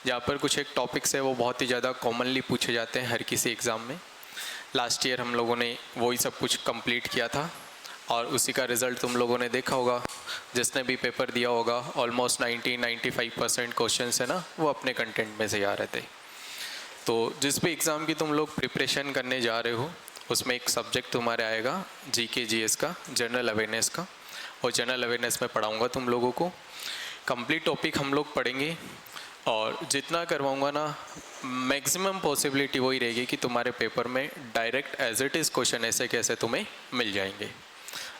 जहाँ पर कुछ एक टॉपिक्स है वो बहुत ही ज़्यादा कॉमनली पूछे जाते हैं हर किसी एग्ज़ाम में। लास्ट ईयर हम लोगों ने वही सब कुछ कंप्लीट किया था और उसी का रिज़ल्ट तुम लोगों ने देखा होगा। जिसने भी पेपर दिया होगा ऑलमोस्ट 90-95% क्वेश्चन है ना वो अपने कंटेंट में से आ रहे थे। तो जिस भी एग्ज़ाम की तुम लोग प्रिपरेशन करने जा रहे हो उसमें एक सब्जेक्ट तुम्हारे आएगा जीके जीएस का, जनरल अवेयरनेस का, और जनरल अवेयरनेस में पढ़ाऊँगा तुम लोगों को। कंप्लीट टॉपिक हम लोग पढ़ेंगे और जितना करवाऊँगा ना मैक्सिमम पॉसिबिलिटी वही रहेगी कि तुम्हारे पेपर में direct as it is question ऐसे कैसे तुम्हें मिल जाएंगे।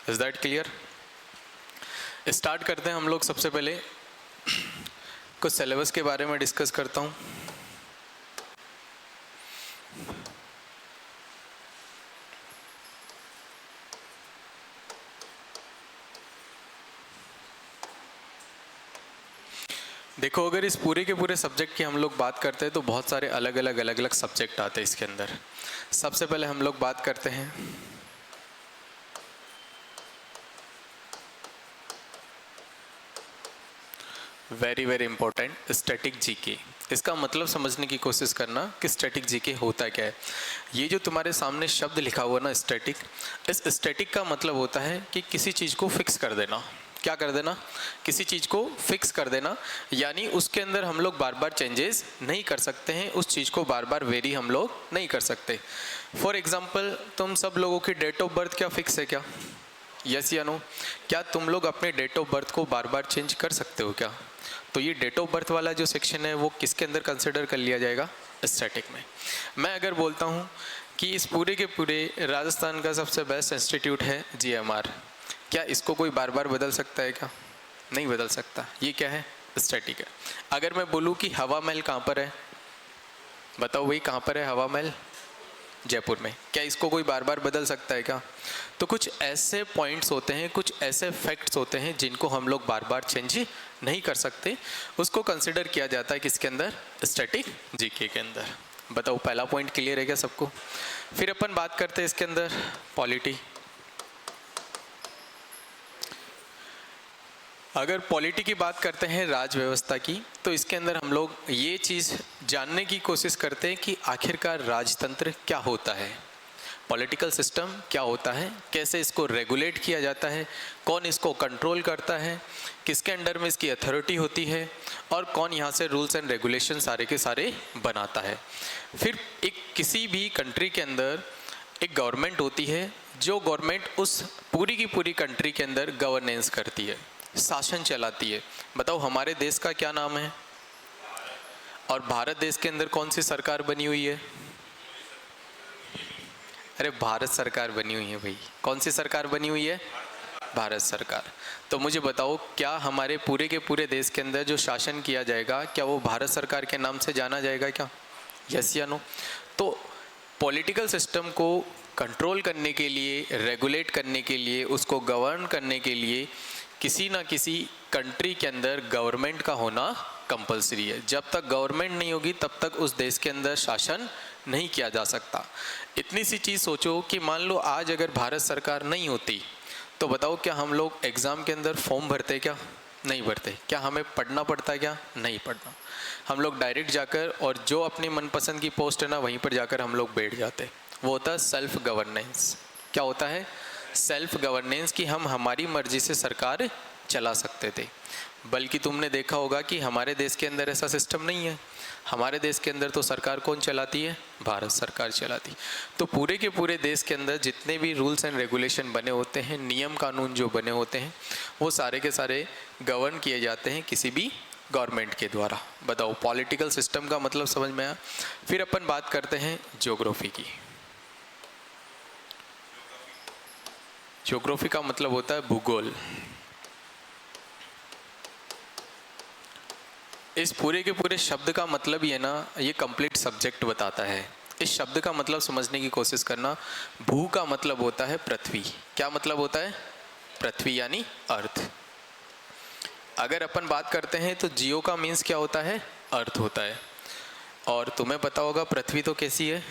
Is that clear? स्टार्ट करते हैं हम लोग। सबसे पहले कुछ सिलेबस के बारे में डिस्कस करता हूँ। देखो, अगर इस पूरे के पूरे सब्जेक्ट की हम लोग बात करते हैं तो बहुत सारे अलग अलग सब्जेक्ट आते हैं इसके अंदर। सबसे पहले हम लोग बात करते हैं वेरी इंपॉर्टेंट स्टैटिक जीके। इसका मतलब समझने की कोशिश करना कि स्टैटिक जीके होता क्या है। ये जो तुम्हारे सामने शब्द लिखा हुआ ना स्टैटिक, इस स्टैटिक का मतलब होता है कि किसी चीज़ को फिक्स कर देना। क्या कर देना? किसी चीज़ को फिक्स कर देना, यानी उसके अंदर हम लोग बार बार चेंजेस नहीं कर सकते हैं, उस चीज़ को बार बार वेरी हम लोग नहीं कर सकते। फॉर एग्जाम्पल, तुम सब लोगों की डेट ऑफ बर्थ क्या फिक्स है क्या? यस या नो? क्या तुम लोग अपने डेट ऑफ बर्थ को बार बार चेंज कर सकते हो क्या? तो ये डेट ऑफ बर्थ वाला जो सेक्शन है वो किसके अंदर कंसिडर कर लिया जाएगा? स्टैटिक में। मैं अगर बोलता हूँ कि इस पूरे के पूरे राजस्थान का सबसे बेस्ट इंस्टीट्यूट है जीएमआर, क्या इसको कोई बार बार बदल सकता है क्या? नहीं बदल सकता। ये क्या है? स्टैटिक है। अगर मैं बोलूँ कि हवा महल कहाँ पर है, बताओ भाई कहाँ पर है हवा महल? जयपुर में। क्या इसको कोई बार बार बदल सकता है क्या? तो कुछ ऐसे पॉइंट्स होते हैं, कुछ ऐसे फैक्ट्स होते हैं जिनको हम लोग बार बार चेंज नहीं कर सकते, उसको कंसिडर किया जाता है किसके अंदर? स्टैटिक जीके के अंदर। बताओ, पहला पॉइंट क्लियर है क्या सबको? फिर अपन बात करते हैं इसके अंदर पॉलिटी। अगर पॉलिटी की बात करते हैं राज व्यवस्था की, तो इसके अंदर हम लोग ये चीज़ जानने की कोशिश करते हैं कि आखिरकार राजतंत्र क्या होता है, पॉलिटिकल सिस्टम क्या होता है, कैसे इसको रेगुलेट किया जाता है, कौन इसको कंट्रोल करता है, किसके अंडर में इसकी अथॉरिटी होती है, और कौन यहाँ से रूल्स एंड रेगुलेशन सारे के सारे बनाता है। फिर एक किसी भी कंट्री के अंदर एक गवर्नमेंट होती है, जो गवर्नमेंट उस पूरी की पूरी कंट्री के अंदर गवर्नेंस करती है, शासन चलाती है। बताओ, हमारे देश का क्या नाम है? और भारत देश के अंदर कौन सी सरकार बनी हुई है? अरे भारत सरकार बनी हुई है भाई। कौन सी सरकार बनी हुई है? भारत सरकार। तो मुझे बताओ, क्या हमारे पूरे के पूरे देश के अंदर जो शासन किया जाएगा, क्या वो भारत सरकार के नाम से जाना जाएगा क्या? यस या नो? तो पॉलिटिकल सिस्टम को कंट्रोल करने के लिए, रेगुलेट करने के लिए, उसको गवर्न करने के लिए किसी ना किसी कंट्री के अंदर गवर्नमेंट का होना कंपलसरी है। जब तक गवर्नमेंट नहीं होगी तब तक उस देश के अंदर शासन नहीं किया जा सकता। इतनी सी चीज़ सोचो कि मान लो आज अगर भारत सरकार नहीं होती तो बताओ, क्या हम लोग एग्ज़ाम के अंदर फॉर्म भरते क्या? नहीं भरते। क्या हमें पढ़ना पड़ता है क्या? नहीं पढ़ना। हम लोग डायरेक्ट जाकर और जो अपनी मनपसंद की पोस्ट है ना वहीं पर जाकर हम लोग बैठ जाते। वो होता है सेल्फ गवर्नेंस। क्या होता है? सेल्फ गवर्नेंस, कि हम हमारी मर्जी से सरकार चला सकते थे। बल्कि तुमने देखा होगा कि हमारे देश के अंदर ऐसा सिस्टम नहीं है। हमारे देश के अंदर तो सरकार कौन चलाती है? भारत सरकार चलाती। तो पूरे के पूरे देश के अंदर जितने भी रूल्स एंड रेगुलेशन बने होते हैं, नियम कानून जो बने होते हैं, वो सारे के सारे गवर्न किए जाते हैं किसी भी गवर्नमेंट के द्वारा। बताओ, पॉलिटिकल सिस्टम का मतलब समझ में आया? फिर अपन बात करते हैं ज्योग्राफी की। ज्योग्राफी का मतलब होता है भूगोल। इस पूरे के पूरे शब्द का मतलब ये ना, ये कंप्लीट सब्जेक्ट बताता है। इस शब्द का मतलब समझने की कोशिश करना। भू का मतलब होता है पृथ्वी। क्या मतलब होता है? पृथ्वी यानी अर्थ। अगर अपन बात करते हैं तो जियो का मीन्स क्या होता है? अर्थ होता है। और तुम्हें पता होगा पृथ्वी तो कैसी है?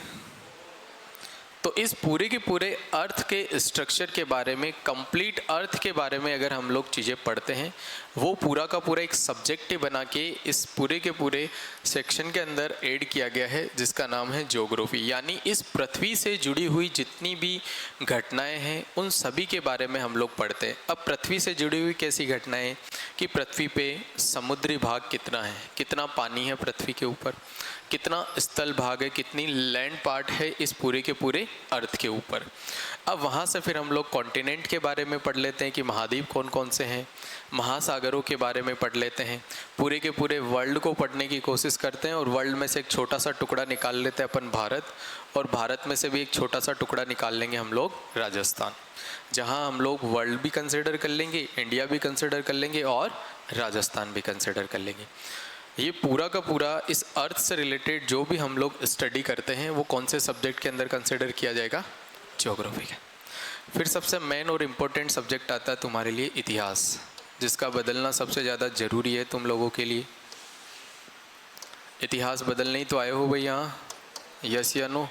तो इस पूरे के पूरे अर्थ के स्ट्रक्चर के बारे में, कंप्लीट अर्थ के बारे में अगर हम लोग चीज़ें पढ़ते हैं, वो पूरा का पूरा एक सब्जेक्ट ही बना के इस पूरे के पूरे सेक्शन के अंदर ऐड किया गया है, जिसका नाम है ज्योग्राफी। यानी इस पृथ्वी से जुड़ी हुई जितनी भी घटनाएं हैं उन सभी के बारे में हम लोग पढ़ते हैं। अब पृथ्वी से जुड़ी हुई कैसी घटनाएं कि पृथ्वी पे समुद्री भाग कितना है, कितना पानी है पृथ्वी के ऊपर, कितना स्थल भाग है, कितनी लैंड पार्ट है इस पूरे के पूरे अर्थ के ऊपर। अब वहाँ से फिर हम लोग कॉन्टिनेंट के बारे में पढ़ लेते हैं कि महाद्वीप कौन कौन से हैं, महासागरों के बारे में पढ़ लेते हैं, पूरे के पूरे वर्ल्ड को पढ़ने की कोशिश करते हैं और वर्ल्ड में से एक छोटा सा टुकड़ा निकाल लेते हैं अपन भारत, और भारत में से भी एक छोटा सा टुकड़ा निकाल लेंगे हम लोग राजस्थान, जहाँ हम लोग वर्ल्ड भी कंसिडर कर लेंगे, इंडिया भी कंसिडर कर लेंगे और राजस्थान भी कंसिडर कर लेंगे। ये पूरा का पूरा इस अर्थ से रिलेटेड जो भी हम लोग स्टडी करते हैं वो कौन से सब्जेक्ट के अंदर कंसिडर किया जाएगा, ज्योग्राफी का। फिर सबसे मेन और इम्पोर्टेंट सब्जेक्ट आता है तुम्हारे लिए इतिहास, जिसका बदलना सबसे ज़्यादा ज़रूरी है तुम लोगों के लिए। इतिहास बदलने ही तो आए हो भाई यहाँ, यस या नो?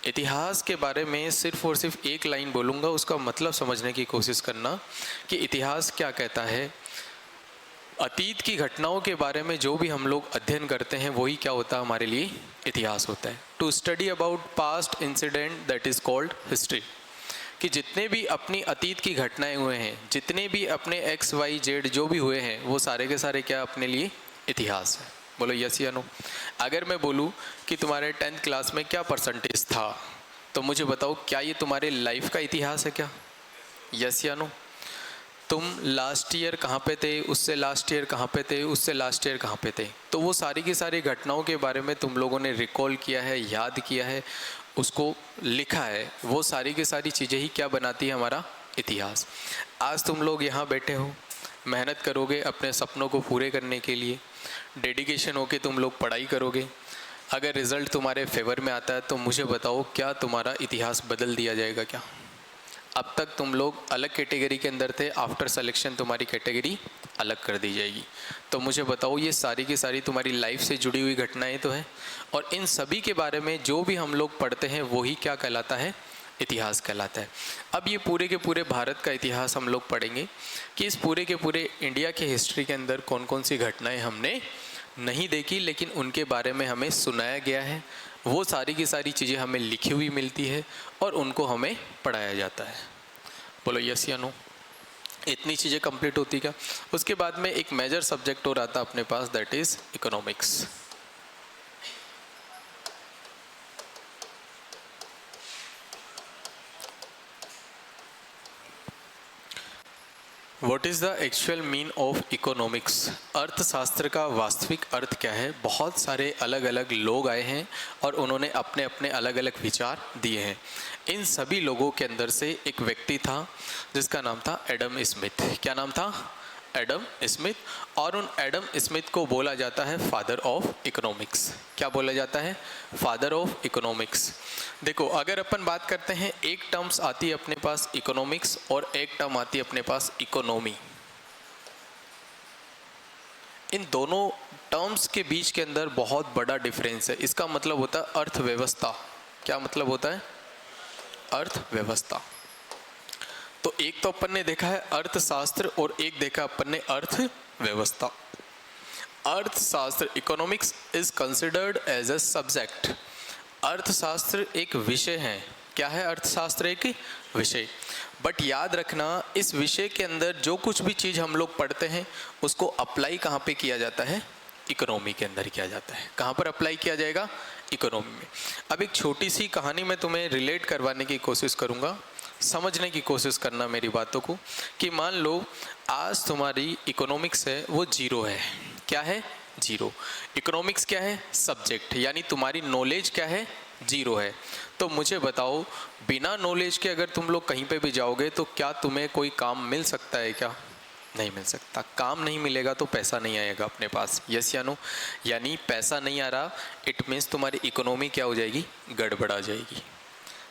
इतिहास के बारे में सिर्फ और सिर्फ एक लाइन बोलूँगा, उसका मतलब समझने की कोशिश करना कि इतिहास क्या कहता है। अतीत की घटनाओं के बारे में जो भी हम लोग अध्ययन करते हैं वही क्या होता है, हमारे लिए इतिहास होता है। To study about past incident that is called history. कि जितने भी अपनी अतीत की घटनाएं हुए हैं, जितने भी अपने एक्स वाई जेड जो भी हुए हैं, वो सारे के सारे क्या अपने लिए इतिहास है। बोलो यस या नो? अगर मैं बोलूँ कि तुम्हारे 10th क्लास में क्या परसेंटेज था, तो मुझे बताओ क्या ये तुम्हारे लाइफ का इतिहास है क्या? यस या नो? तुम लास्ट ईयर कहाँ पे थे, उससे लास्ट ईयर कहाँ पे थे, उससे लास्ट ईयर कहाँ पे थे, तो वो सारी की सारी घटनाओं के बारे में तुम लोगों ने रिकॉल किया है, याद किया है, उसको लिखा है। वो सारी की सारी चीज़ें ही क्या बनाती है, हमारा इतिहास। आज तुम लोग यहाँ बैठे हो, मेहनत करोगे अपने सपनों को पूरे करने के लिए, डेडिकेशन होके तुम लोग पढ़ाई करोगे। अगर रिज़ल्ट तुम्हारे फेवर में आता है तो मुझे बताओ क्या तुम्हारा इतिहास बदल दिया जाएगा क्या? अब तक तुम लोग अलग कैटेगरी के अंदर थे, आफ्टर सिलेक्शन तुम्हारी कैटेगरी अलग कर दी जाएगी। तो मुझे बताओ ये सारी की सारी तुम्हारी लाइफ से जुड़ी हुई घटनाएं तो है, और इन सभी के बारे में जो भी हम लोग पढ़ते हैं वही क्या कहलाता है, इतिहास कहलाता है। अब ये पूरे के पूरे भारत का इतिहास हम लोग पढ़ेंगे कि इस पूरे के पूरे इंडिया के हिस्ट्री के अंदर कौन कौन सी घटनाएँ हमने नहीं देखी लेकिन उनके बारे में हमें सुनाया गया है। वो सारी की सारी चीज़ें हमें लिखी हुई मिलती है और उनको हमें पढ़ाया जाता है। बोलो यस या नो? इतनी चीज़ें कंप्लीट होती क्या? उसके बाद में एक मेजर सब्जेक्ट और आता अपने पास, that is economics. What is the actual mean of economics? अर्थशास्त्र का वास्तविक अर्थ क्या है? बहुत सारे अलग अलग लोग आए हैं और उन्होंने अपने अपने अलग अलग विचार दिए हैं। इन सभी लोगों के अंदर से एक व्यक्ति था जिसका नाम था एडम स्मिथ। क्या नाम था? Adam Smith. और उन एडम स्मिथ को बोला जाता है फादर ऑफ इकोनॉमिक्स। क्या बोला जाता है? Father of economics. देखो अगर अपन बात करते हैं, एक टर्म्स आती है अपने पास इकोनॉमिक्स और एक टर्म आती है अपने पास इकोनॉमी। इन दोनों टर्म्स के बीच के अंदर बहुत बड़ा डिफरेंस है। इसका मतलब होता है अर्थव्यवस्था। क्या मतलब होता है? अर्थव्यवस्था। तो एक तो अपन ने देखा है अर्थशास्त्र और एक देखा अपन ने अर्थव्यवस्था। अर्थशास्त्र, economics is considered as a subject. अर्थशास्त्र एक विषय है। क्या है? अर्थशास्त्र एक विषय। बट याद रखना, इस विषय के अंदर जो कुछ भी चीज़ हम लोग पढ़ते हैं उसको अप्लाई कहाँ पे किया जाता है? इकोनॉमी के अंदर किया जाता है। कहाँ पर अप्लाई किया जाएगा? इकोनॉमी में। अब एक छोटी सी कहानी मैं तुम्हें रिलेट करवाने की कोशिश करूँगा, समझने की कोशिश करना मेरी बातों को। कि मान लो आज तुम्हारी इकोनॉमिक्स है वो जीरो है। क्या है? जीरो। इकोनॉमिक्स क्या है? सब्जेक्ट। यानी तुम्हारी नॉलेज क्या है? जीरो है। तो मुझे बताओ बिना नॉलेज के अगर तुम लोग कहीं पे भी जाओगे तो क्या तुम्हें कोई काम मिल सकता है क्या? नहीं मिल सकता। काम नहीं मिलेगा तो पैसा नहीं आएगा अपने पास। यस या नो? यानी पैसा नहीं आ रहा, इट मीन्स तुम्हारी इकोनॉमी क्या हो जाएगी? गड़बड़ा जाएगी।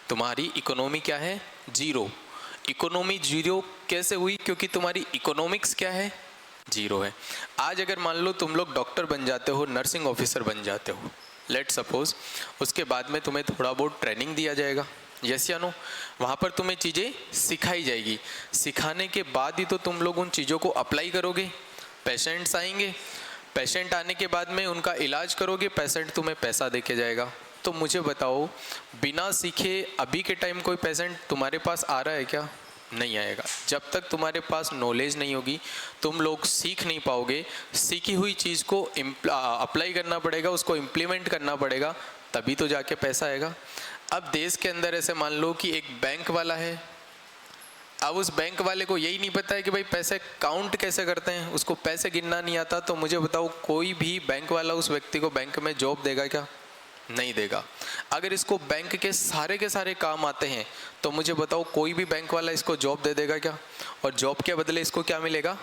तुम्हारी इकोनॉमी क्या है? जीरो। इकोनॉमी जीरो कैसे हुई? क्योंकि तुम्हारी इकोनॉमिक्स क्या है? जीरो है। आज अगर मान लो तुम लोग डॉक्टर बन जाते हो, नर्सिंग ऑफिसर बन जाते हो, लेट सपोज उसके बाद में तुम्हें थोड़ा बहुत ट्रेनिंग दिया जाएगा, यस या नो। वहाँ पर तुम्हें चीज़ें सिखाई जाएगी, सिखाने के बाद ही तो तुम लोग उन चीज़ों को अप्लाई करोगे। पेशेंट्स आएंगे, पेशेंट आने के बाद में उनका इलाज करोगे, पेशेंट तुम्हें पैसा दे के जाएगा। तो मुझे बताओ, बिना सीखे अभी के टाइम कोई पेशेंट तुम्हारे पास आ रहा है क्या? नहीं आएगा। जब तक तुम्हारे पास नॉलेज नहीं होगी, तुम लोग सीख नहीं पाओगे। सीखी हुई चीज़ को अप्लाई करना पड़ेगा, उसको इम्प्लीमेंट करना पड़ेगा, तभी तो जाके पैसा आएगा। अब देश के अंदर ऐसे मान लो कि एक बैंक वाला है, अब उस बैंक वाले को यही नहीं पता है कि भाई पैसे काउंट कैसे करते हैं, उसको पैसे गिनना नहीं आता। तो मुझे बताओ, कोई भी बैंक वाला उस व्यक्ति को बैंक में जॉब देगा क्या? नहीं देगा। अगर इसको बैंक के सारे काम आते हैं तो मुझे बताओ, कोई भी बैंक वाला इसको जॉब दे देगा क्या? और जॉब के बदले इसको क्या मिलेगा?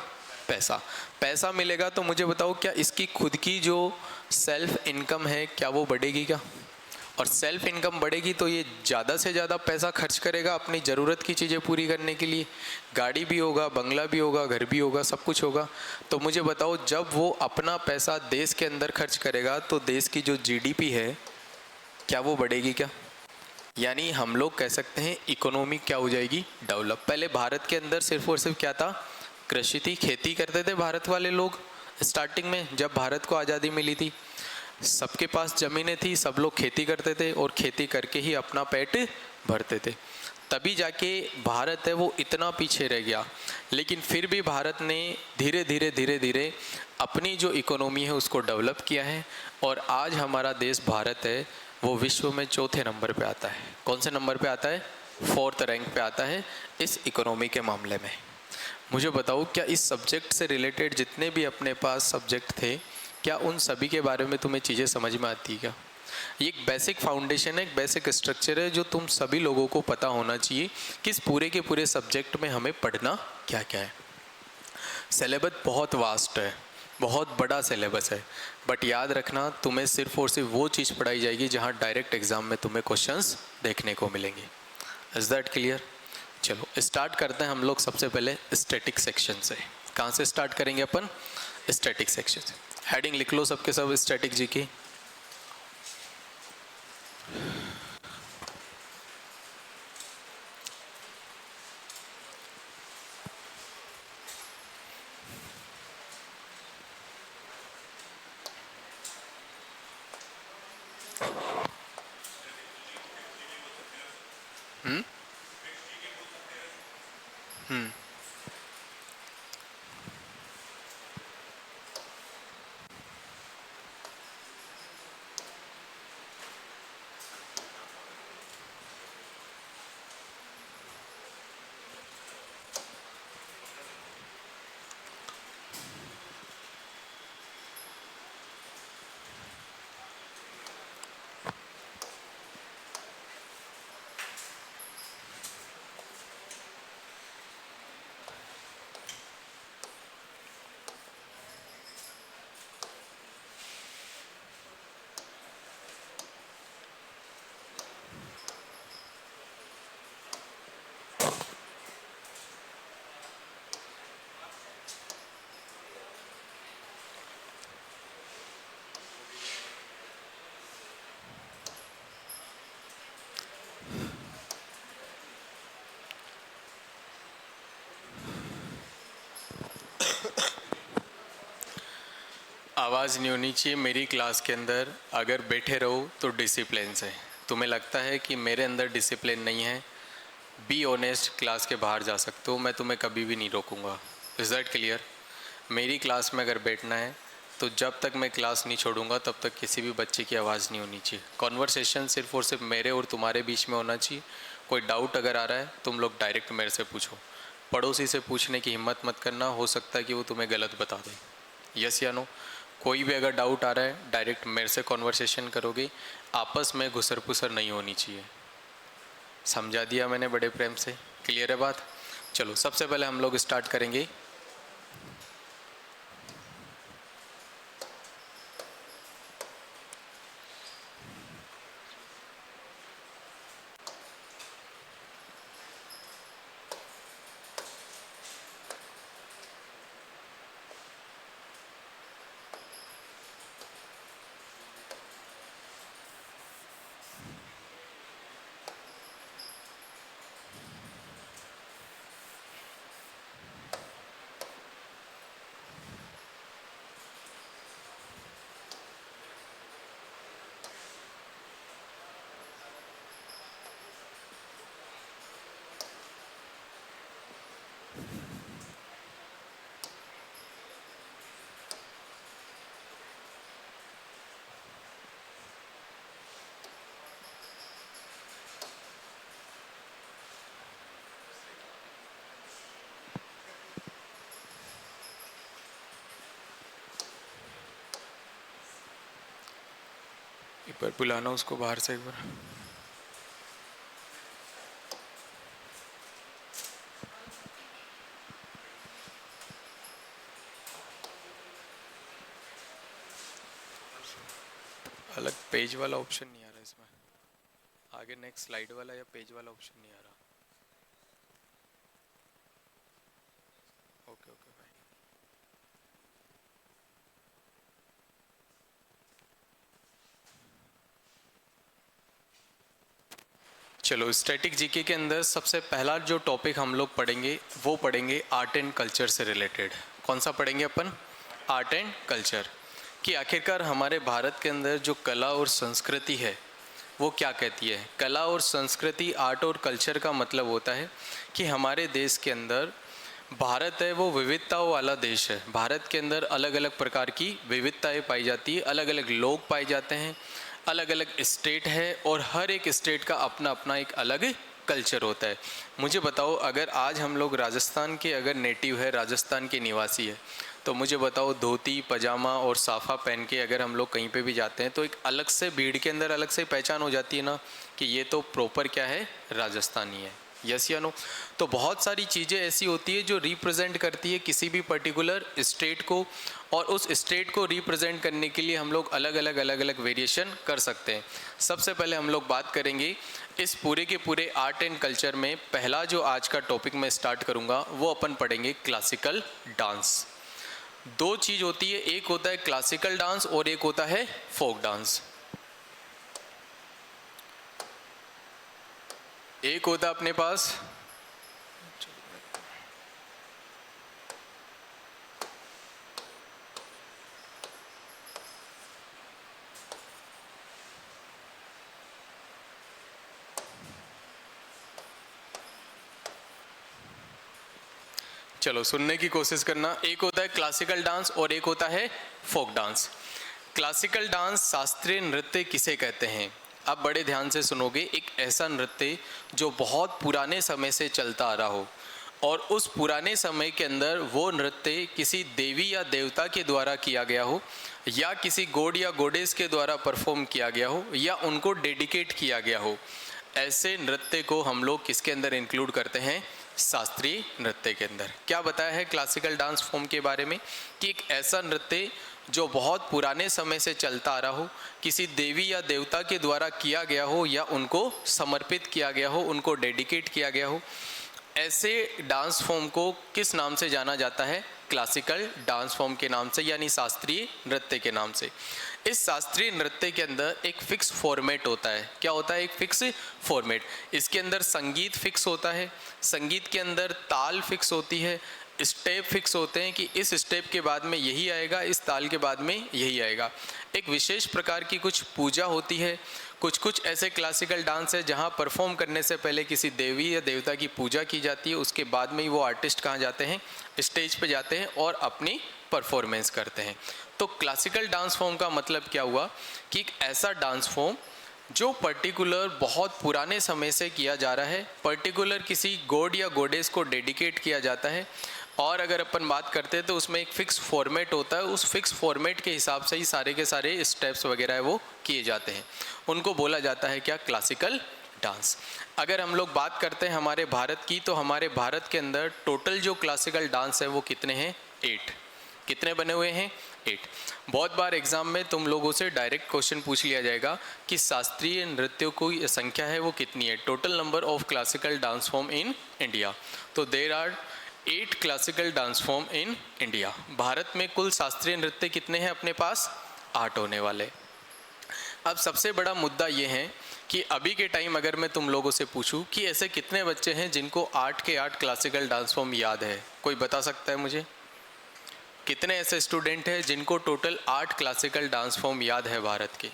पैसा। पैसा मिलेगा तो मुझे बताओ, क्या इसकी खुद की जो सेल्फ इनकम है क्या वो बढ़ेगी क्या? और सेल्फ इनकम बढ़ेगी तो ये ज़्यादा से ज़्यादा पैसा खर्च करेगा अपनी ज़रूरत की चीज़ें पूरी करने के लिए। गाड़ी भी होगा, बंगला भी होगा, घर भी होगा, सब कुछ होगा। तो मुझे बताओ, जब वो अपना पैसा देश के अंदर खर्च करेगा तो देश की जो जीडीपी है क्या वो बढ़ेगी क्या? यानी हम लोग कह सकते हैं इकोनॉमी क्या हो जाएगी? डेवलप। पहले भारत के अंदर सिर्फ और सिर्फ क्या था? कृषि थी, खेती करते थे भारत वाले लोग। स्टार्टिंग में जब भारत को आज़ादी मिली थी, सबके पास ज़मीनें थी, सब लोग खेती करते थे और खेती करके ही अपना पेट भरते थे। तभी जाके भारत है वो इतना पीछे रह गया। लेकिन फिर भी भारत ने धीरे धीरे धीरे धीरे अपनी जो इकोनॉमी है उसको डेवलप किया है, और आज हमारा देश भारत है वो विश्व में चौथे नंबर पे आता है। कौन से नंबर पे आता है? 4th रैंक पे आता है इस इकोनॉमी के मामले में। मुझे बताओ, क्या इस सब्जेक्ट से रिलेटेड जितने भी अपने पास सब्जेक्ट थे, क्या उन सभी के बारे में तुम्हें चीज़ें समझ में आती है क्या? ये एक बेसिक फाउंडेशन है, एक बेसिक स्ट्रक्चर है जो तुम सभी लोगों को पता होना चाहिए कि इस पूरे के पूरे सब्जेक्ट में हमें पढ़ना क्या क्या है। सिलेबस बहुत वास्ट है, बहुत बड़ा सिलेबस है, बट याद रखना, तुम्हें सिर्फ और सिर्फ वो चीज़ पढ़ाई जाएगी जहाँ डायरेक्ट एग्जाम में तुम्हें क्वेश्चंस देखने को मिलेंगे। Is that clear? चलो स्टार्ट करते हैं हम लोग सबसे पहले स्टैटिक सेक्शन से। कहाँ से स्टार्ट करेंगे अपन? स्टैटिक सेक्शन से। हेडिंग लिख लो सबके सब स्टैटिक जी की। आवाज़ नहीं होनी चाहिए मेरी क्लास के अंदर। अगर बैठे रहो तो डिसिप्लिन से। तुम्हें लगता है कि मेरे अंदर डिसिप्लिन नहीं है, बी ऑनेस्ट, क्लास के बाहर जा सकते हो, मैं तुम्हें कभी भी नहीं रोकूंगा। Is that clear? मेरी क्लास में अगर बैठना है तो जब तक मैं क्लास नहीं छोड़ूंगा तब तक किसी भी बच्चे की आवाज़ नहीं होनी चाहिए। कॉन्वर्सेशन सिर्फ और सिर्फ मेरे और तुम्हारे बीच में होना चाहिए। कोई डाउट अगर आ रहा है तुम लोग डायरेक्ट मेरे से पूछो। पड़ोसी से पूछने की हिम्मत मत करना, हो सकता है कि वो तुम्हें गलत बता दे। यस या नो? कोई भी अगर डाउट आ रहा है डायरेक्ट मेरे से कॉन्वर्सेशन करोगे। आपस में घुसर पुसर नहीं होनी चाहिए। समझा दिया मैंने बड़े प्रेम से। क्लियर है बात? चलो सबसे पहले हम लोग स्टार्ट करेंगे एक बार बुलाना उसको बाहर से एक बार। अलग पेज वाला ऑप्शन नहीं आ रहा इसमें, आगे नेक्स्ट स्लाइड वाला या पेज वाला ऑप्शन नहीं आ रहा। ओके ओके भाई। चलो, स्टैटिक जीके के अंदर सबसे पहला जो टॉपिक हम लोग पढ़ेंगे वो पढ़ेंगे आर्ट एंड कल्चर से रिलेटेड। कौन सा पढ़ेंगे अपन? Art and culture. कि आखिरकार हमारे भारत के अंदर जो कला और संस्कृति है वो क्या कहती है। कला और संस्कृति, आर्ट और कल्चर का मतलब होता है कि हमारे देश के अंदर, भारत है वो विविधताओं वाला देश है। भारत के अंदर अलग अलग प्रकार की विविधताएं पाई जाती है, अलग अलग लोग पाए जाते हैं, अलग अलग स्टेट है और हर एक स्टेट का अपना अपना एक अलग कल्चर होता है। मुझे बताओ, अगर आज हम लोग राजस्थान के अगर नेटिव है, राजस्थान के निवासी है, तो मुझे बताओ धोती पजामा और साफा पहन के अगर हम लोग कहीं पे भी जाते हैं तो एक अलग से भीड़ के अंदर अलग से पहचान हो जाती है ना कि ये तो प्रॉपर क्या है, राजस्थानी है। यस या नो? तो बहुत सारी चीज़ें ऐसी होती है जो रिप्रेजेंट करती है किसी भी पर्टिकुलर स्टेट को, और उस स्टेट को रिप्रेजेंट करने के लिए हम लोग अलग अलग वेरिएशन कर सकते हैं। सबसे पहले हम लोग बात करेंगे इस पूरे के पूरे आर्ट एंड कल्चर में। पहला जो आज का टॉपिक मैं स्टार्ट करूंगा वो अपन पढ़ेंगे क्लासिकल डांस। दो चीज होती है, एक होता है क्लासिकल डांस और एक होता है फोक डांस। एक होता है अपने पास चलो सुनने की कोशिश करना। एक होता है क्लासिकल डांस और एक होता है फोक डांस। क्लासिकल डांस, शास्त्रीय नृत्य किसे कहते हैं? अब बड़े ध्यान से सुनोगे। एक ऐसा नृत्य जो बहुत पुराने समय से चलता आ रहा हो और उस पुराने समय के अंदर वो नृत्य किसी देवी या देवता के द्वारा किया गया हो, या किसी गॉड या गॉडेस के द्वारा परफॉर्म किया गया हो, या उनको डेडिकेट किया गया हो। ऐसे नृत्य को हम लोग किसके अंदर इंक्लूड करते हैं? शास्त्रीय नृत्य के अंदर। क्या बताया है क्लासिकल डांस फॉर्म के बारे में? कि एक ऐसा नृत्य जो बहुत पुराने समय से चलता आ रहा हो, किसी देवी या देवता के द्वारा किया गया हो, या उनको समर्पित किया गया हो, उनको डेडिकेट किया गया हो। ऐसे डांस फॉर्म को किस नाम से जाना जाता है? क्लासिकल डांस फॉर्म के नाम से, यानी शास्त्रीय नृत्य के नाम से। इस शास्त्रीय नृत्य के अंदर एक फिक्स फॉर्मेट होता है। क्या होता है? एक फिक्स फॉर्मेट। इसके अंदर संगीत फिक्स होता है, संगीत के अंदर ताल फिक्स होती है, स्टेप फिक्स होते हैं कि इस स्टेप के बाद में यही आएगा, इस ताल के बाद में यही आएगा। एक विशेष प्रकार की कुछ पूजा होती है। कुछ ऐसे क्लासिकल डांस है जहां परफॉर्म करने से पहले किसी देवी या देवता की पूजा की जाती है, उसके बाद में ही वो आर्टिस्ट कहाँ जाते हैं? स्टेज पे जाते हैं और अपनी परफॉर्मेंस करते हैं। तो क्लासिकल डांस फॉर्म का मतलब क्या हुआ? कि एक ऐसा डांस फॉर्म जो पर्टिकुलर बहुत पुराने समय से किया जा रहा है, पर्टिकुलर किसी गॉड या गॉडेस को डेडिकेट किया जाता है, और अगर अपन बात करते हैं तो उसमें एक फिक्स फॉर्मेट होता है। उस फिक्स फॉर्मेट के हिसाब से ही सारे के सारे स्टेप्स वगैरह है वो किए जाते हैं। उनको बोला जाता है क्या? Classical dance. अगर हम लोग बात करते हैं हमारे भारत की, तो हमारे भारत के अंदर टोटल जो क्लासिकल डांस है वो कितने हैं? 8। कितने बने हुए हैं? 8। बहुत बार एग्जाम में तुम लोगों से डायरेक्ट क्वेश्चन पूछ लिया जाएगा कि शास्त्रीय नृत्यों की संख्या है वो कितनी है, total number of classical dance form in India. तो there are 8 classical dance form in India. Bharat में कुल शास्त्रीय नृत्य कितने हैं अपने पास? 8 होने वाले। अब सबसे बड़ा मुद्दा ये है कि अभी के टाइम अगर मैं तुम लोगों से पूछूं कि ऐसे कितने बच्चे हैं जिनको 8 के 8 क्लासिकल डांस फॉर्म याद है? कोई बता सकता है मुझे? कितने ऐसे स्टूडेंट हैं जिनको टोटल 8 क्लासिकल डांस फॉर्म याद है भारत के?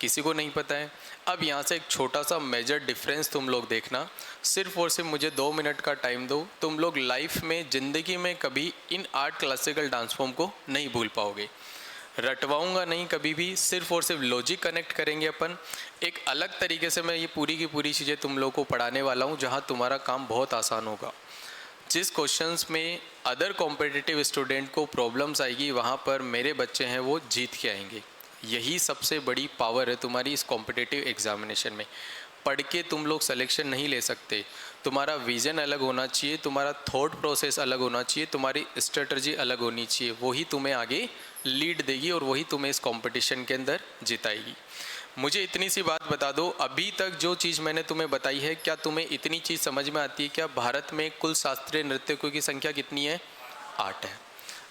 किसी को नहीं पता है। अब यहाँ से एक छोटा सा मेजर डिफरेंस तुम लोग देखना। सिर्फ और सिर्फ मुझे 2 मिनट का टाइम दो। तुम लोग लाइफ में, ज़िंदगी में कभी इन 8 क्लासिकल डांस फॉर्म को नहीं भूल पाओगे। रटवाऊंगा नहीं कभी भी, सिर्फ और सिर्फ लॉजिक कनेक्ट करेंगे अपन। एक अलग तरीके से मैं ये पूरी की पूरी चीज़ें तुम लोग को पढ़ाने वाला हूँ, जहाँ तुम्हारा काम बहुत आसान होगा। जिस क्वेश्चंस में अदर कॉम्पिटिटिव स्टूडेंट को प्रॉब्लम्स आएगी, वहाँ पर मेरे बच्चे हैं वो जीत के आएंगे। यही सबसे बड़ी पावर है तुम्हारी इस कॉम्पिटिटिव एग्जामिनेशन में। पढ़ के तुम लोग सिलेक्शन नहीं ले सकते, तुम्हारा विज़न अलग होना चाहिए, तुम्हारा थॉट प्रोसेस अलग होना चाहिए, तुम्हारी स्ट्रेटजी अलग होनी चाहिए, वही तुम्हें आगे लीड देगी और वही तुम्हें इस कंपटीशन के अंदर जिताएगी। मुझे इतनी सी बात बता दो, अभी तक जो चीज़ मैंने तुम्हें बताई है, क्या तुम्हें इतनी चीज़ समझ में आती है? क्या भारत में कुल शास्त्रीय नृत्यकों की संख्या कितनी है? 8 है।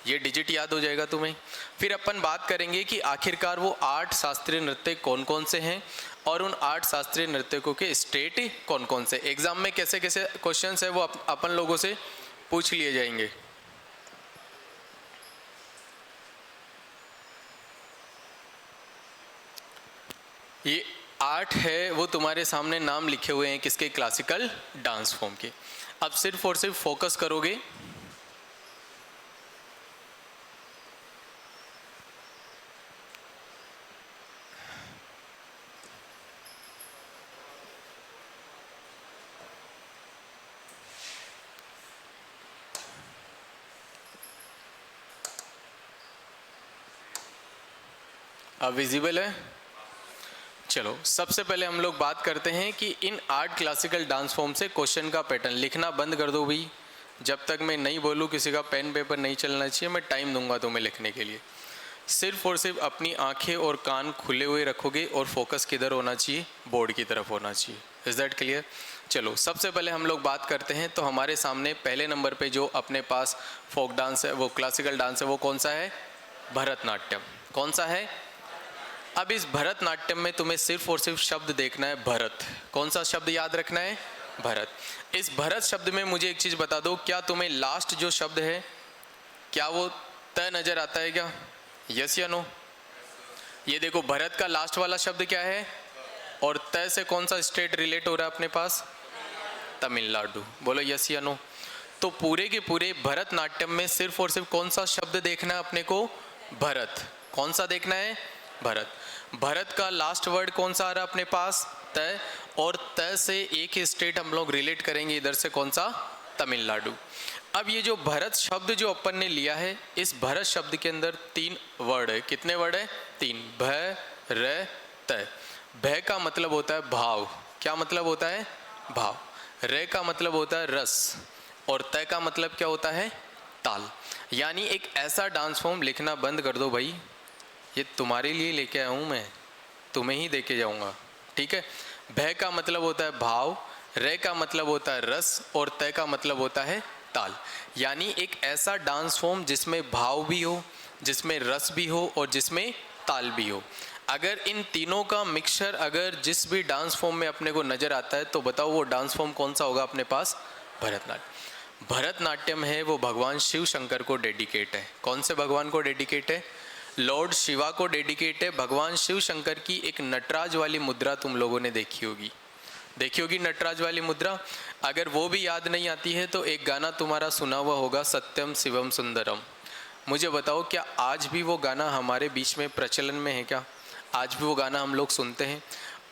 ये डिजिट याद हो जाएगा तुम्हें। फिर अपन बात करेंगे कि आखिरकार वो 8 शास्त्रीय नृत्य कौन कौन से हैं और उन 8 शास्त्रीय नृत्यकों के स्टेट कौन कौन से। एग्जाम में कैसे कैसे क्वेश्चंस है वो अपन लोगों से पूछ लिए जाएंगे। ये 8 है, वो तुम्हारे सामने नाम लिखे हुए हैं किसके? क्लासिकल डांस फॉर्म के। अब सिर्फ और सिर्फ फोकस करोगे अब विजिबल है? चलो सबसे पहले हम लोग बात करते हैं कि इन 8 क्लासिकल डांस फॉर्म से क्वेश्चन का पैटर्न लिखना बंद कर दो भाई। जब तक मैं नहीं बोलूँ किसी का पेन पेपर नहीं चलना चाहिए, मैं टाइम दूंगा तुम्हें लिखने के लिए। सिर्फ और सिर्फ अपनी आंखें और कान खुले हुए रखोगे और फोकस किधर होना चाहिए? बोर्ड की तरफ होना चाहिए। Is that clear? चलो सबसे पहले हम लोग बात करते हैं। तो हमारे सामने पहले नंबर पे जो अपने पास फोक डांस है, वो क्लासिकल डांस है, वो कौन सा है? भरतनाट्यम। कौन सा है? अब इस भरतनाट्यम में तुम्हें सिर्फ और सिर्फ शब्द देखना है, भरत। कौन सा शब्द याद रखना है? भरत। इस भरत शब्द में मुझे एक चीज बता दो, क्या तुम्हें लास्ट जो शब्द है क्या वो त नजर आता है क्या? यस या नो? ये देखो भरत का लास्ट वाला शब्द क्या है और त से कौन सा स्टेट रिलेट हो रहा है अपने पास? तमिलनाडु। बोलो यस या नो? तो पूरे के पूरे भरतनाट्यम में सिर्फ और सिर्फ कौन सा शब्द देखना है अपने को? भरत। कौन सा देखना है? भरत। भरत का लास्ट वर्ड कौन सा आ रहा है अपने पास? त। और त से एक ही स्टेट हम लोग रिलेट करेंगे, इधर से कौन सा? तमिलनाडु। अब ये जो भरत शब्द जो अपन ने लिया है, इस भरत शब्द के अंदर 3 वर्ड है। कितने वर्ड है? 3। भ, र, त। भ का मतलब होता है भाव। क्या मतलब होता है? भाव। र का मतलब होता है रस और त का मतलब क्या होता है? ताल। यानी एक ऐसा डांस फॉर्म लिखना बंद कर दो भाई। ये तुम्हारे लिए लेके आया हूं मैं, तुम्हें ही देके जाऊंगा, ठीक है? भ का मतलब होता है भाव, र का मतलब होता है रस और त का मतलब होता है ताल। यानी एक ऐसा डांस फॉर्म जिसमें भाव भी हो, जिसमें रस भी हो और जिसमें ताल भी हो। अगर इन तीनों का मिक्सचर अगर जिस भी डांस फॉर्म में अपने को नजर आता है तो बताओ वो डांस फॉर्म कौन सा होगा अपने पास? भरतनाट्यम। भरतनाट्यम है वो भगवान शिव शंकर को डेडिकेट है। कौन से भगवान को डेडिकेट है? लॉर्ड शिवा को डेडिकेट है। भगवान शिव शंकर की एक नटराज वाली मुद्रा तुम लोगों ने देखी होगी, देखी होगी नटराज वाली मुद्रा। अगर वो भी याद नहीं आती है तो एक गाना तुम्हारा सुना हुआ होगा, सत्यम शिवम सुंदरम। मुझे बताओ क्या आज भी वो गाना हमारे बीच में प्रचलन में है क्या? आज भी वो गाना हम लोग सुनते हैं?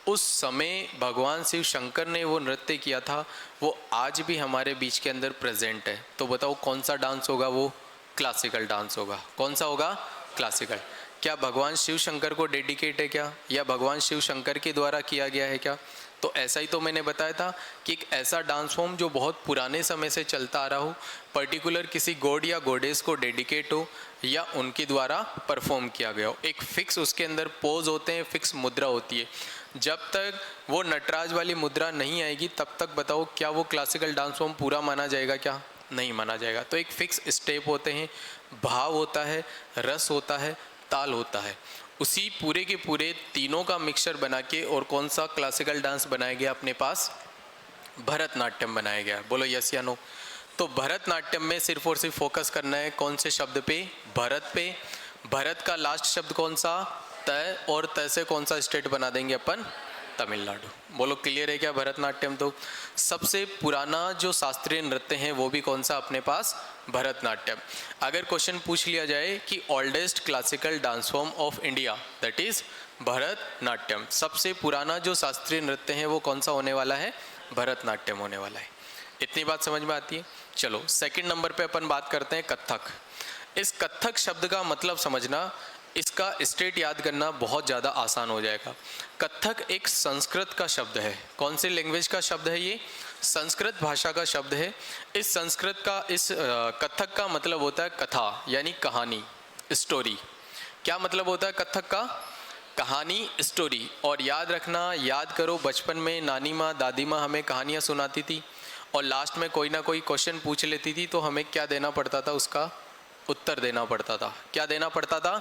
उस समय भगवान शिव शंकर ने वो नृत्य किया था, वो आज भी हमारे बीच के अंदर प्रेजेंट है। तो बताओ कौन सा डांस होगा? वो क्लासिकल डांस होगा। कौन सा होगा? क्लासिकल। क्या भगवान शिव शंकर को डेडिकेट है क्या, या भगवान शिव शंकर के द्वारा किया गया है क्या? तो ऐसा ही तो मैंने बताया था कि एक ऐसा डांस फॉर्म जो बहुत पुराने समय से चलता आ रहा हो, पर्टिकुलर किसी गॉड या गॉडेस को डेडिकेट हो या उनके द्वारा परफॉर्म किया गया हो। एक फिक्स उसके अंदर पोज होते हैं, फिक्स मुद्रा होती है। जब तक वो नटराज वाली मुद्रा नहीं आएगी तब तक बताओ क्या वो क्लासिकल डांस फॉर्म पूरा माना जाएगा क्या? नहीं माना जाएगा। तो एक फिक्स स्टेप होते हैं, भाव होता है, रस होता है, ताल होता है। उसी पूरे के पूरे तीनों का मिक्सचर बना के और कौन सा क्लासिकल डांस बनाया गया अपने पास? भरतनाट्यम बनाया गया। बोलो यस या नो? तो भरतनाट्यम में सिर्फ और सिर्फ फोकस करना है कौन से शब्द पे? भरत पे। भरत का लास्ट शब्द कौन सा? त। और त से कौन सा स्टेट बना देंगे अपन? तमिलनाडु। बोलो क्लियर है क्या भरतनाट्यम? तो सबसे पुराना जो शास्त्रीय नृत्य है वो भी कौन सा अपने पास? भरतनाट्यम। अगर क्वेश्चन पूछ लिया जाए कि oldest classical dance form of India, that is Bharatanatyam. सबसे पुराना जो शास्त्रीय नृत्य है वो कौन सा होने वाला है? भरतनाट्यम होने वाला है। इतनी बात समझ में आती है? चलो सेकंड नंबर पे अपन बात करते हैं कथक। इस कथक शब्द का मतलब समझना, इसका स्टेट याद करना बहुत ज़्यादा आसान हो जाएगा। कथक एक संस्कृत का शब्द है। कौन सी लैंग्वेज का शब्द है ये? संस्कृत भाषा का शब्द है। इस संस्कृत का कथक का मतलब होता है कथा, यानी कहानी, स्टोरी। क्या मतलब होता है कथक का? कहानी, स्टोरी। और याद रखना, याद करो, बचपन में नानी माँ, दादी माँ हमें कहानियाँ सुनाती थी और लास्ट में कोई ना कोई क्वेश्चन पूछ लेती थी, तो हमें क्या देना पड़ता था? उसका उत्तर देना पड़ता था। क्या देना पड़ता था?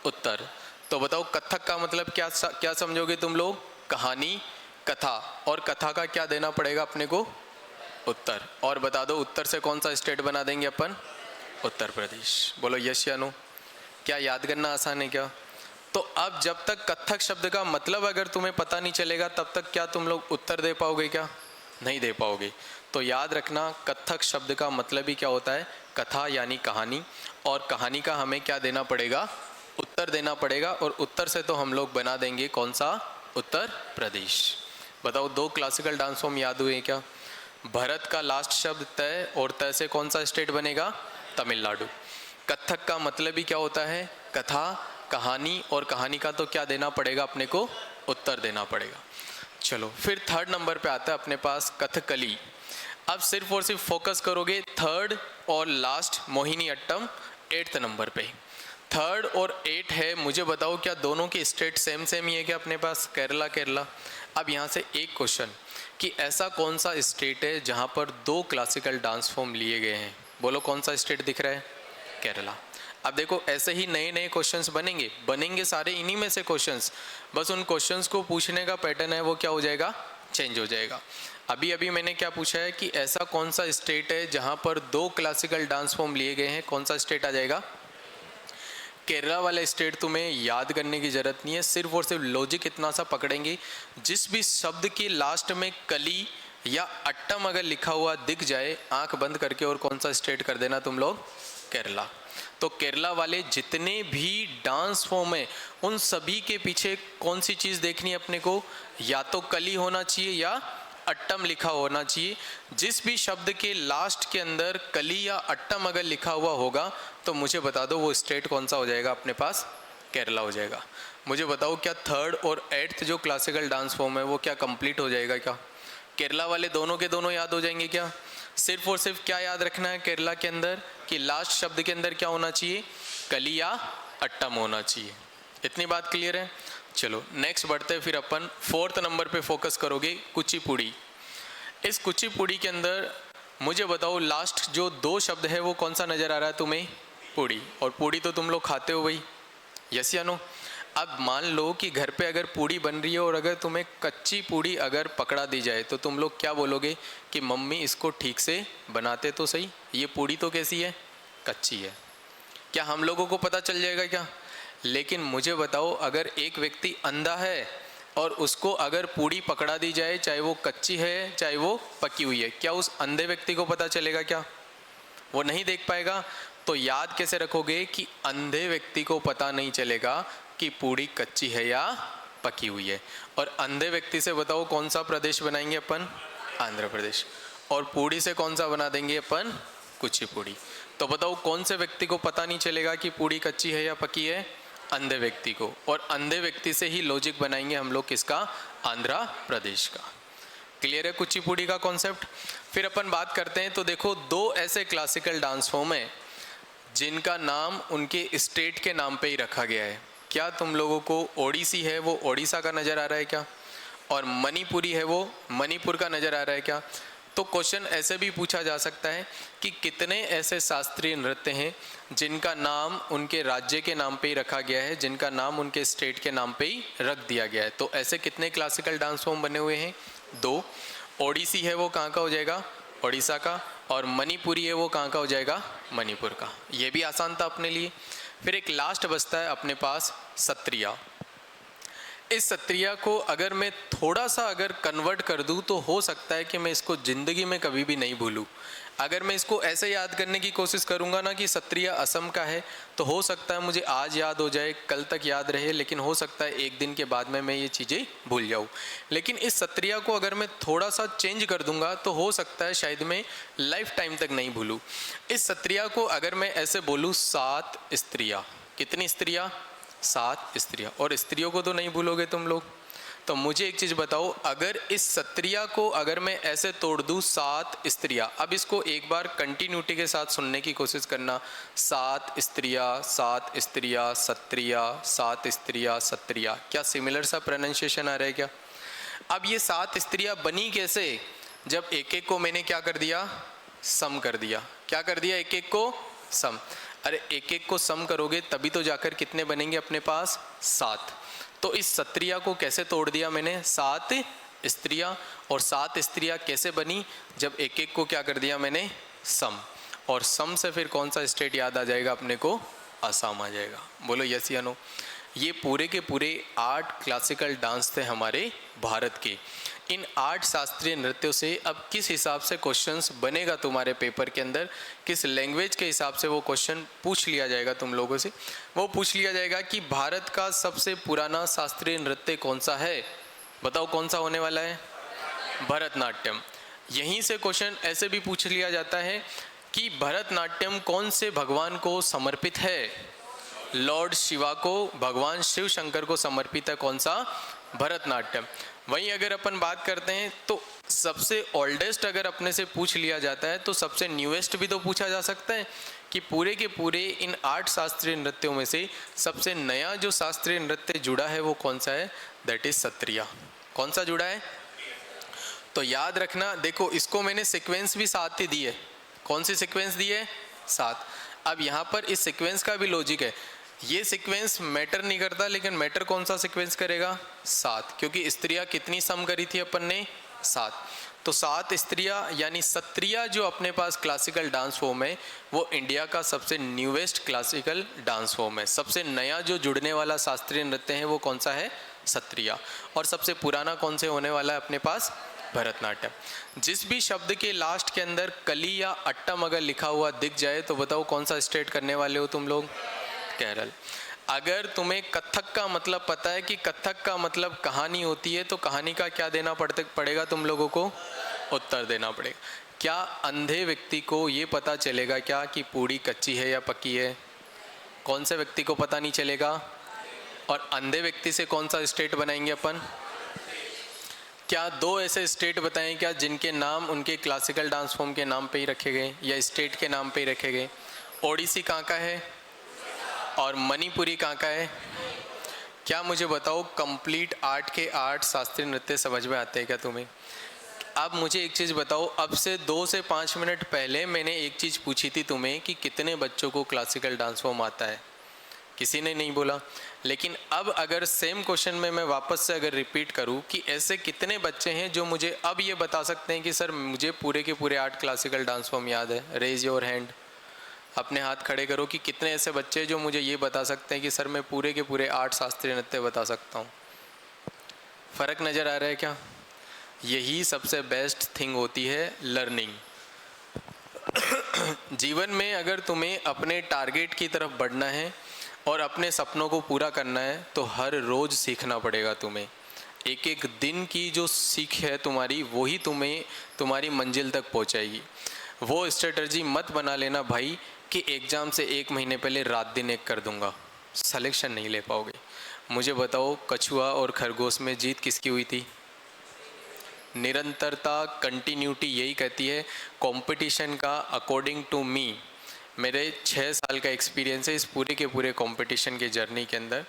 उत्तर। तो बताओ कथक का मतलब क्या समझोगे तुम लोग? कहानी, कथा। और कथा का क्या देना पड़ेगा अपने को? उत्तर। और बता दो उत्तर से कौन सा स्टेट बना देंगे अपन? उत्तर प्रदेश। बोलो यस या नो? क्या याद करना आसान है क्या? तो अब जब तक कथक शब्द का मतलब अगर तुम्हें पता नहीं चलेगा, तब तक क्या तुम लोग उत्तर दे पाओगे? क्या नहीं दे पाओगे। तो याद रखना, कथक शब्द का मतलब ही क्या होता है? कथा यानी कहानी। और कहानी का हमें क्या देना पड़ेगा? उत्तर देना पड़ेगा। और उत्तर से तो हम लोग बना देंगे कौन सा? उत्तर प्रदेश। बताओ 2 क्लासिकल डांस फॉर्म याद हुए क्या? भरत का लास्ट शब्द तय, और तय से कौन सा स्टेट बनेगा? तमिलनाडु। कथक का मतलब ही क्या होता है? कथा, कहानी। और कहानी का तो क्या देना पड़ेगा अपने को? उत्तर देना पड़ेगा। चलो फिर थर्ड नंबर पे आता है अपने पास कथकली। अब सिर्फ और सिर्फ फोकस करोगे थर्ड और last Mohini Attam 8th number पे। थर्ड और 8 है। मुझे बताओ क्या दोनों के स्टेट सेम ही है क्या अपने पास? केरला। अब यहाँ से एक क्वेश्चन कि ऐसा कौन सा स्टेट है जहाँ पर 2 क्लासिकल डांस फॉर्म लिए गए हैं? बोलो कौन सा स्टेट दिख रहा है? केरला। अब देखो ऐसे ही नए नए क्वेश्चंस बनेंगे सारे इन्हीं में से क्वेश्चंस। बस उन क्वेश्चंस को पूछने का पैटर्न है वो क्या हो जाएगा? चेंज हो जाएगा। अभी मैंने क्या पूछा है कि ऐसा कौन सा स्टेट है जहाँ पर 2 क्लासिकल डांस फॉर्म लिए गए हैं? कौन सा स्टेट आ जाएगा? केरला वाला स्टेट तुम्हें याद करने की जरूरत नहीं है, सिर्फ और सिर्फ लॉजिक इतना सा पकड़ेंगे, जिस भी शब्द के लास्ट में कली या अट्टम अगर लिखा हुआ दिख जाए, आंख बंद करके और कौन सा स्टेट कर देना तुम लोग? केरला। तो केरला वाले जितने भी डांस फॉर्म है उन सभी के पीछे कौन सी चीज़ देखनी है अपने को? या तो कली होना चाहिए या अट्टम लिखा होना चाहिए। जिस भी शब्द के लास्ट के अंदर कली या अट्टम अगर लिखा हुआ होगा तो मुझे बता दो वो स्टेट कौन सा हो जाएगा अपने पास? केरला हो जाएगा। मुझे बताओ क्या थर्ड और 8th जो क्लासिकल डांस फॉर्म है वो क्या कंप्लीट हो जाएगा? क्या केरला वाले दोनों के दोनों याद हो जाएंगे क्या? सिर्फ और सिर्फ क्या याद रखना है केरला के अंदर कि लास्ट शब्द के अंदर क्या होना चाहिए? कली या अट्टम होना चाहिए। इतनी बात क्लियर है? चलो नेक्स्ट बढ़ते हैं। फिर अपन 4th नंबर पे फोकस करोगे कुचिपुड़ी। इस कुचिपुड़ी के अंदर मुझे बताओ लास्ट जो 2 शब्द है वो कौन सा नजर आ रहा है तुम्हें? पूड़ी। और पूड़ी तो तुम लोग खाते हो भाई, यस या नो? अब मान लो कि घर पे अगर पूड़ी बन रही है और अगर तुम्हें कच्ची पूड़ी अगर पकड़ा दी जाए तो तुम लोग क्या बोलोगे कि मम्मी इसको ठीक से बनाते तो सही, ये पूड़ी तो कैसी है? कच्ची है। क्या हम लोगों को पता चल जाएगा क्या? लेकिन मुझे बताओ अगर एक व्यक्ति अंधा है और उसको अगर पूड़ी पकड़ा दी जाए, चाहे वो कच्ची है चाहे वो पकी हुई है, क्या उस अंधे व्यक्ति को पता चलेगा? क्या वो नहीं देख पाएगा? तो याद कैसे रखोगे कि अंधे व्यक्ति को पता नहीं चलेगा कि पूड़ी कच्ची है या पकी हुई है। और अंधे व्यक्ति से बताओ कौन सा प्रदेश बनाएंगे अपन? आंध्र प्रदेश। और पूड़ी से कौन सा बना देंगे अपन? कुचिपुड़ी। तो बताओ कौन से व्यक्ति को पता नहीं चलेगा कि पूड़ी कच्ची है या पकी है? अंधे व्यक्ति को। और अंधे व्यक्ति से ही लॉजिक बनाएंगे हम लोग किसका? आंध्र प्रदेश का। क्लियर है कुचिपुड़ी का कॉन्सेप्ट? फिर अपन बात करते हैं। तो देखो 2 ऐसे क्लासिकल डांस फॉर्म है जिनका नाम उनके स्टेट के नाम पे ही रखा गया है। क्या तुम लोगों को ओडिसी है वो ओडिशा का नज़र आ रहा है क्या? और मणिपुरी है वो मणिपुर का नज़र आ रहा है क्या? तो क्वेश्चन ऐसे भी पूछा जा सकता है कि कितने ऐसे शास्त्रीय नृत्य हैं जिनका नाम उनके राज्य के नाम पे ही रखा गया है, जिनका नाम उनके स्टेट के नाम पे ही रख दिया गया है? तो ऐसे कितने क्लासिकल डांस फॉर्म बने हुए हैं? 2। ओडिसी है वो कहाँ का हो जाएगा? ओडिशा का। और मणिपुरी है वो कहाँ का हो जाएगा? मणिपुर का। ये भी आसान था अपने लिए। फिर एक लास्ट बचता है अपने पास सत्रिया। इस सत्रिया को अगर मैं थोड़ा सा अगर कन्वर्ट कर दूं तो हो सकता है कि मैं इसको ज़िंदगी में कभी भी नहीं भूलूं। अगर मैं इसको ऐसे याद करने की कोशिश करूंगा ना कि सत्रिया असम का है, तो हो सकता है मुझे आज याद हो जाए, कल तक याद रहे, लेकिन हो सकता है एक दिन के बाद में मैं ये चीज़ें भूल जाऊँ। लेकिन इस सत्रिया को अगर मैं थोड़ा सा चेंज कर दूंगा तो हो सकता है शायद मैं लाइफ टाइम तक नहीं भूलूँ। इस सत्रिया को अगर मैं ऐसे बोलूँ 7 स्त्रियाँ। कितनी स्त्रियाँ? 7 स्त्रियां, और स्त्रियों को तो नहीं भूलोगे तुम लोग। तो मुझे एक चीज बताओ, अगर इस सत्रिया को अगर मैं ऐसे तोड़ दूं 7 स्त्रियां, अब इसको एक बार कंटिन्यूटी के साथ सुनने की कोशिश करना। 7 स्त्रियां, 7 स्त्रियां, सत्रिया, 7 स्त्रियां, सत्रिया। क्या सिमिलर सा प्रोनाउंसिएशन आ रहा है क्या? अब ये 7 स्त्रियां बनी कैसे? जब एक एक को मैंने क्या कर दिया, सम कर दिया। क्या कर दिया? एक एक को सम। अरे एक एक को सम करोगे तभी तो जाकर कितने बनेंगे अपने पास? 7। तो इस सत्रिया को कैसे तोड़ दिया मैंने? 7 स्त्रियां। और 7 स्त्रियां कैसे बनी? जब एक एक को क्या कर दिया मैंने? सम। और सम से फिर कौन सा स्टेट याद आ जाएगा अपने को? असम आ जाएगा। बोलो यस या नो। ये पूरे के पूरे 8 क्लासिकल डांस थे हमारे भारत के। इन 8 शास्त्रीय नृत्यों से अब किस हिसाब से क्वेश्चंस बनेगा तुम्हारे पेपर के अंदर, किस लैंग्वेज के हिसाब से वो क्वेश्चन पूछ लिया जाएगा तुम लोगों से? वो पूछ लिया जाएगा कि भारत का सबसे पुराना शास्त्रीय नृत्य कौन सा है? बताओ कौन सा होने वाला है? भरतनाट्यम। यहीं से क्वेश्चन ऐसे भी पूछ लिया जाता है कि भरतनाट्यम कौन से भगवान को समर्पित है? लॉर्ड शिवा को, भगवान शिव शंकर को समर्पित है कौन सा? भरतनाट्यम। वहीं अगर अपन बात करते हैं तो सबसे ओल्डेस्ट अगर अपने से पूछ लिया जाता है तो सबसे न्यूएस्ट भी तो पूछा जा सकता है कि पूरे के पूरे इन 8 शास्त्रीय नृत्यों में से सबसे नया जो शास्त्रीय नृत्य जुड़ा है वो कौन सा है? That is Sattriya. कौन सा जुड़ा है? तो याद रखना, देखो इसको मैंने सीक्वेंस भी 7 ही दी है। कौन सी सीक्वेंस दी है? 7। अब यहाँ पर इस सीक्वेंस का भी लॉजिक है, ये सीक्वेंस मैटर नहीं करता, लेकिन मैटर कौन सा सीक्वेंस करेगा? 7, क्योंकि स्त्रियां कितनी सम करी थी अपन ने? 7। तो 7 स्त्रियां यानी सत्रिया जो अपने पास क्लासिकल डांस फॉर्म है वो इंडिया का सबसे न्यूएस्ट क्लासिकल डांस फॉर्म है। सबसे नया जो जुड़ने वाला शास्त्रीय नृत्य है वो कौन सा है? सत्रिया। और सबसे पुराना कौन से होने वाला है अपने पास? भरतनाट्यम। जिस भी शब्द के लास्ट के अंदर कली या अट्टम अगर लिखा हुआ दिख जाए तो बताओ कौन सा स्टेट करने वाले हो तुम लोग? केरल। अगर तुम्हें कथक का मतलब पता है कि कथक का मतलब कहानी होती है तो कहानी का क्या देना पड़ेगा तुम लोगों को? उत्तर देना पड़ेगा। क्या अंधे व्यक्ति को ये पता चलेगा क्या कि पूड़ी कच्ची है या पक्की है? कौन से व्यक्ति को पता नहीं चलेगा? और अंधे व्यक्ति से कौन सा स्टेट बनाएंगे अपन? क्या 2 ऐसे स्टेट बताएं क्या जिनके नाम उनके क्लासिकल डांस फॉर्म के नाम पे ही रखे गए या स्टेट के नाम पे ही रखे गए? ओडिसी कहाँ का है और मणिपुरी कहाँ का है? क्या मुझे बताओ कंप्लीट 8 के 8 शास्त्रीय नृत्य समझ में आते हैं क्या तुम्हें? अब मुझे एक चीज़ बताओ, अब से 2 से 5 मिनट पहले मैंने एक चीज़ पूछी थी तुम्हें कि कितने बच्चों को क्लासिकल डांस फॉर्म आता है? किसी ने नहीं बोला। लेकिन अब अगर सेम क्वेश्चन में मैं वापस से अगर रिपीट करूं कि ऐसे कितने बच्चे हैं जो मुझे अब ये बता सकते हैं कि सर मुझे पूरे के पूरे 8 क्लासिकल डांस फॉर्म याद है? Raise your hand. अपने हाथ खड़े करो कि कितने ऐसे बच्चे हैं जो मुझे ये बता सकते हैं कि सर मैं पूरे के पूरे 8 शास्त्रीय नृत्य बता सकता हूँ। फ़र्क नज़र आ रहा है क्या? यही सबसे बेस्ट थिंग होती है लर्निंग। जीवन में अगर तुम्हें अपने टारगेट की तरफ बढ़ना है और अपने सपनों को पूरा करना है तो हर रोज़ सीखना पड़ेगा तुम्हें। एक एक दिन की जो सीख है तुम्हारी वही तुम्हें तुम्हारी मंजिल तक पहुंचाएगी। वो स्ट्रेटजी मत बना लेना भाई कि एग्ज़ाम से 1 महीने पहले रात दिन एक कर दूंगा, सिलेक्शन नहीं ले पाओगे। मुझे बताओ कछुआ और खरगोश में जीत किसकी हुई थी? निरंतरता, कंटिन्यूटी यही कहती है कंपटीशन का। अकॉर्डिंग टू मी, मेरे 6 साल का एक्सपीरियंस है इस पूरे के पूरे कंपटीशन के जर्नी के अंदर।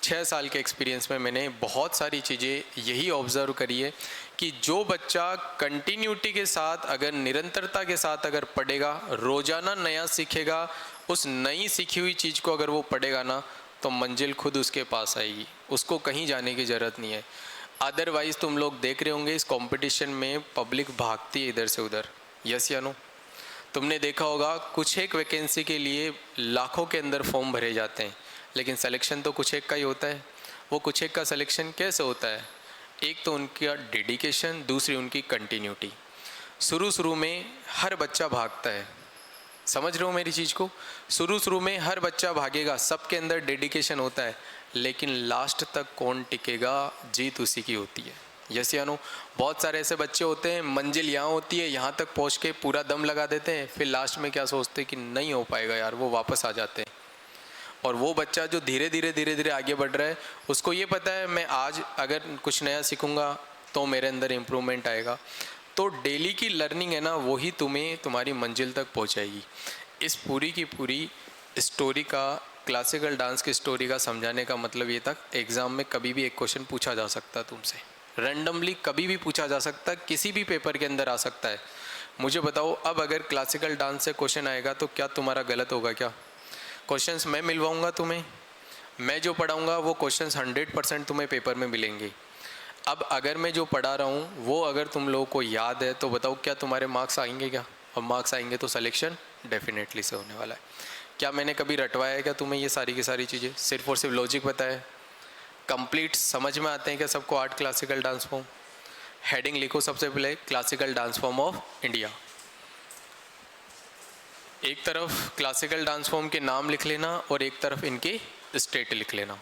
6 साल के एक्सपीरियंस में मैंने बहुत सारी चीज़ें यही ऑब्ज़र्व करी है कि जो बच्चा कंटिन्यूटी के साथ अगर निरंतरता के साथ अगर पढ़ेगा, रोज़ाना नया सीखेगा, उस नई सीखी हुई चीज़ को अगर वो पढ़ेगा ना तो मंजिल खुद उसके पास आएगी, उसको कहीं जाने की ज़रूरत नहीं है। अदरवाइज़ तुम लोग देख रहे होंगे इस कंपटीशन में पब्लिक भागती है इधर से उधर। यस या नो? तुमने देखा होगा कुछ एक वैकेंसी के लिए लाखों के अंदर फॉर्म भरे जाते हैं लेकिन सिलेक्शन तो कुछ एक का ही होता है। वो कुछ एक का सिलेक्शन कैसे होता है? एक तो उनका डेडिकेशन, दूसरी उनकी कंटिन्यूटी। शुरू में हर बच्चा भागता है, समझ रहे हो मेरी चीज़ को? शुरू में हर बच्चा भागेगा, सबके अंदर डेडिकेशन होता है, लेकिन लास्ट तक कौन टिकेगा, जीत उसी की होती है। यस या नो? बहुत सारे ऐसे बच्चे होते हैं मंजिल यहाँ होती है, यहाँ तक पहुँच के पूरा दम लगा देते हैं, फिर लास्ट में क्या सोचते हैं कि नहीं हो पाएगा यार, वो वापस आ जाते हैं। और वो बच्चा जो धीरे धीरे आगे बढ़ रहा है, उसको ये पता है मैं आज अगर कुछ नया सीखूंगा तो मेरे अंदर इम्प्रूवमेंट आएगा। तो डेली की लर्निंग है ना, वही तुम्हें तुम्हारी मंजिल तक पहुंचाएगी। इस पूरी की पूरी स्टोरी का, क्लासिकल डांस की स्टोरी का समझाने का मतलब ये था, एग्ज़ाम में कभी भी एक क्वेश्चन पूछा जा सकता है तुमसे, रैंडमली कभी भी पूछा जा सकता है, किसी भी पेपर के अंदर आ सकता है। मुझे बताओ, अब अगर क्लासिकल डांस से क्वेश्चन आएगा तो क्या तुम्हारा गलत होगा? क्या क्वेश्चंस मैं मिलवाऊंगा तुम्हें, मैं जो पढ़ाऊंगा वो क्वेश्चंस 100% तुम्हें पेपर में मिलेंगे। अब अगर मैं जो पढ़ा रहा हूँ वो अगर तुम लोगों को याद है तो बताओ क्या तुम्हारे मार्क्स आएंगे? क्या? और मार्क्स आएंगे तो सिलेक्शन डेफिनेटली से होने वाला है। क्या मैंने कभी रटवाया है क्या तुम्हें ये सारी की सारी चीज़ें? सिर्फ और सिर्फ लॉजिक पता है, कंप्लीट समझ में आते हैं क्या सबको 8 क्लासिकल डांस फॉर्म? हेडिंग लिखो सबसे पहले, classical dance form of India. एक तरफ क्लासिकल डांस फॉर्म के नाम लिख लेना और एक तरफ इनके स्टेट लिख लेना।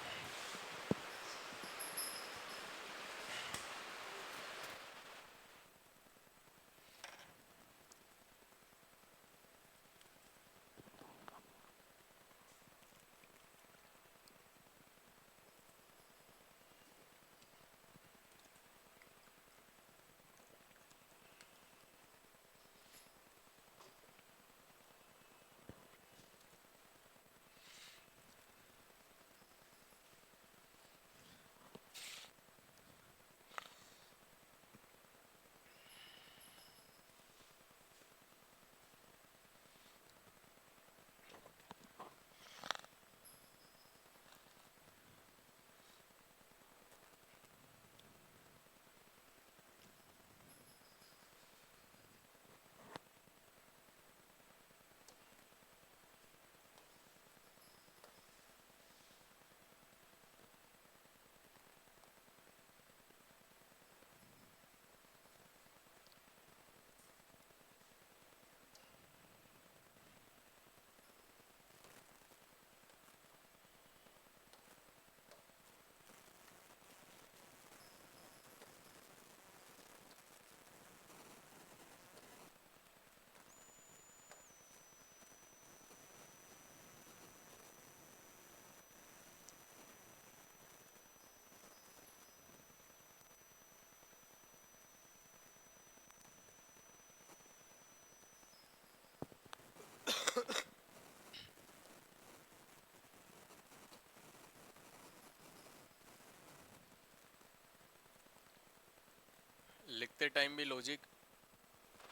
लिखते टाइम भी लॉजिक,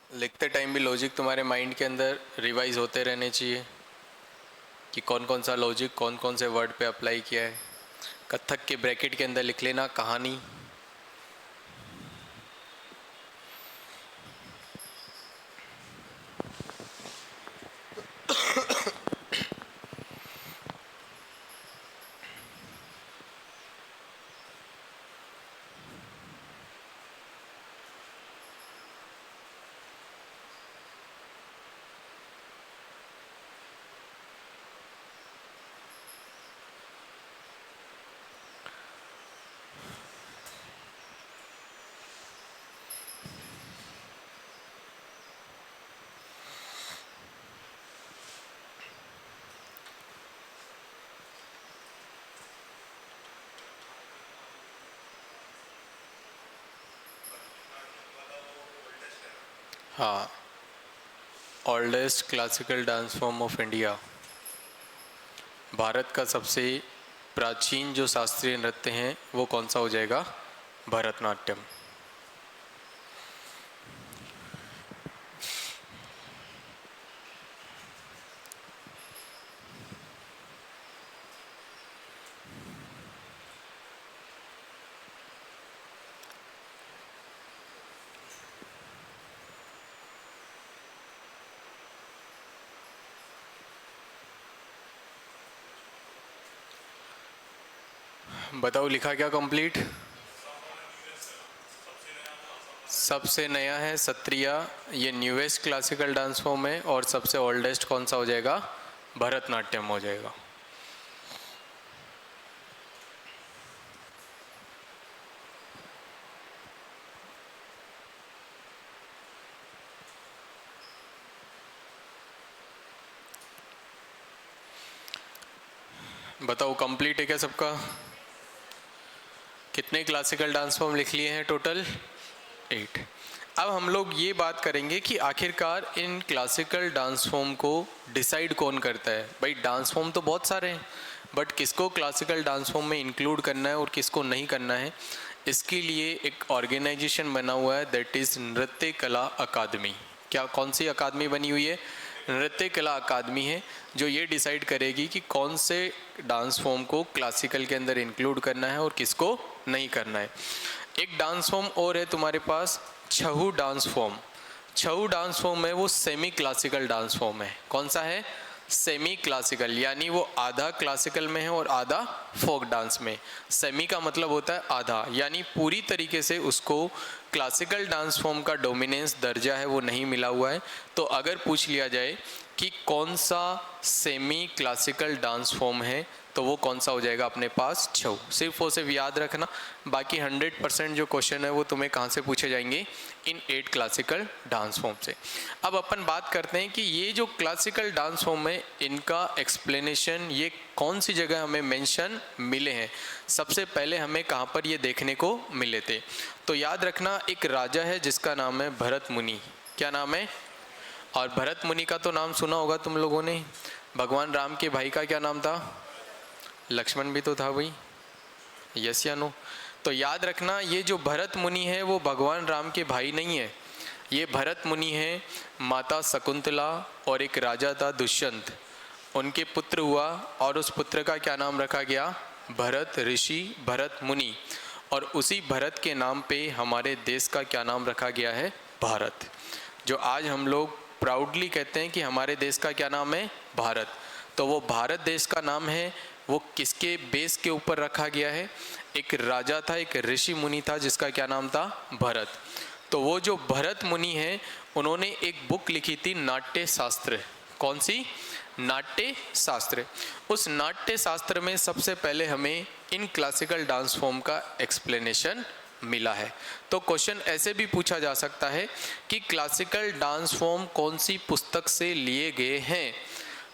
लिखते टाइम भी लॉजिक तुम्हारे माइंड के अंदर रिवाइज होते रहने चाहिए कि कौन कौन सा लॉजिक कौन कौन से वर्ड पे अप्लाई किया है। कथक के ब्रैकेट के अंदर लिख लेना कहानी। हाँ, oldest classical dance form of India, Bharat का सबसे प्राचीन जो शास्त्रीय नृत्य हैं वो कौन सा हो जाएगा? भरतनाट्यम। बताओ लिखा क्या कंप्लीट? सबसे नया है सत्रिया, ये न्यूएस्ट क्लासिकल डांस फॉर्म है। और सबसे ओल्डेस्ट कौन सा हो जाएगा? भरतनाट्यम हो जाएगा। बताओ कंप्लीट है क्या सबका? कितने क्लासिकल डांस फॉर्म लिख लिए हैं टोटल? 8। अब हम लोग ये बात करेंगे कि आखिरकार इन क्लासिकल डांस फॉर्म को डिसाइड कौन करता है। भाई डांस फॉर्म तो बहुत सारे हैं, बट किसको क्लासिकल डांस फॉर्म में इंक्लूड करना है और किसको नहीं करना है, इसके लिए एक ऑर्गेनाइजेशन बना हुआ है, दैट इज़ नृत्य कला अकादमी। क्या कौन सी अकादमी बनी हुई है? नृत्य कला अकादमी है, जो ये डिसाइड करेगी कि कौन से डांस फॉर्म को क्लासिकल के अंदर इंक्लूड करना है और किसको नहीं करना है। एक डांस फॉर्म और है तुम्हारे पास, छऊ डांस फॉर्म। छऊ डांस फॉर्म है वो सेमी क्लासिकल डांस फॉर्म है। कौन सा है? सेमी क्लासिकल, यानी वो आधा क्लासिकल में है और आधा फोक डांस में। सेमी का मतलब होता है आधा, यानी पूरी तरीके से उसको क्लासिकल डांस फॉर्म का डोमिनेंस दर्जा है वो नहीं मिला हुआ है। तो अगर पूछ लिया जाए कि कौन सा सेमी क्लासिकल डांस फॉर्म है, तो वो कौन सा हो जाएगा अपने पास? छऊ। सिर्फ वो सिर्फ याद रखना, बाकी 100% जो क्वेश्चन है वो तुम्हें कहाँ से पूछे जाएंगे? इन 8 क्लासिकल डांस फॉर्म से। अब अपन बात करते हैं कि ये जो क्लासिकल डांस फॉर्म है इनका एक्सप्लेनेशन ये कौन सी जगह हमें मेंशन मिले हैं। सबसे पहले हमें कहाँ पर ये देखने को मिले थे? तो याद रखना, एक राजा है जिसका नाम है भरत मुनि। क्या नाम है? और भरत मुनि का तो नाम सुना होगा तुम लोगों ने। भगवान राम के भाई का क्या नाम था? लक्ष्मण भी तो था भाई, यस या नो? तो याद रखना, ये जो भरत मुनि है वो भगवान राम के भाई नहीं है। ये भरत मुनि है माता शकुंतला और एक राजा था दुष्यंत, उनके पुत्र हुआ, और उस पुत्र का क्या नाम रखा गया? भरत ऋषि, भरत मुनि। और उसी भरत के नाम पे हमारे देश का क्या नाम रखा गया है? भारत। जो आज हम लोग प्राउडली कहते हैं कि हमारे देश का क्या नाम है? भारत। तो वो भारत देश का नाम है, वो किसके बेस के ऊपर रखा गया है? एक राजा था, एक ऋषि मुनि था जिसका क्या नाम था? भरत। तो वो जो भरत मुनि है उन्होंने एक बुक लिखी थी नाट्य शास्त्र। कौन सी? नाट्य शास्त्र। उस नाट्य शास्त्र में सबसे पहले हमें इन क्लासिकल डांस फॉर्म का एक्सप्लेनेशन मिला है। तो क्वेश्चन ऐसे भी पूछा जा सकता है कि क्लासिकल डांस फॉर्म कौन सी पुस्तक से लिए गए हैं?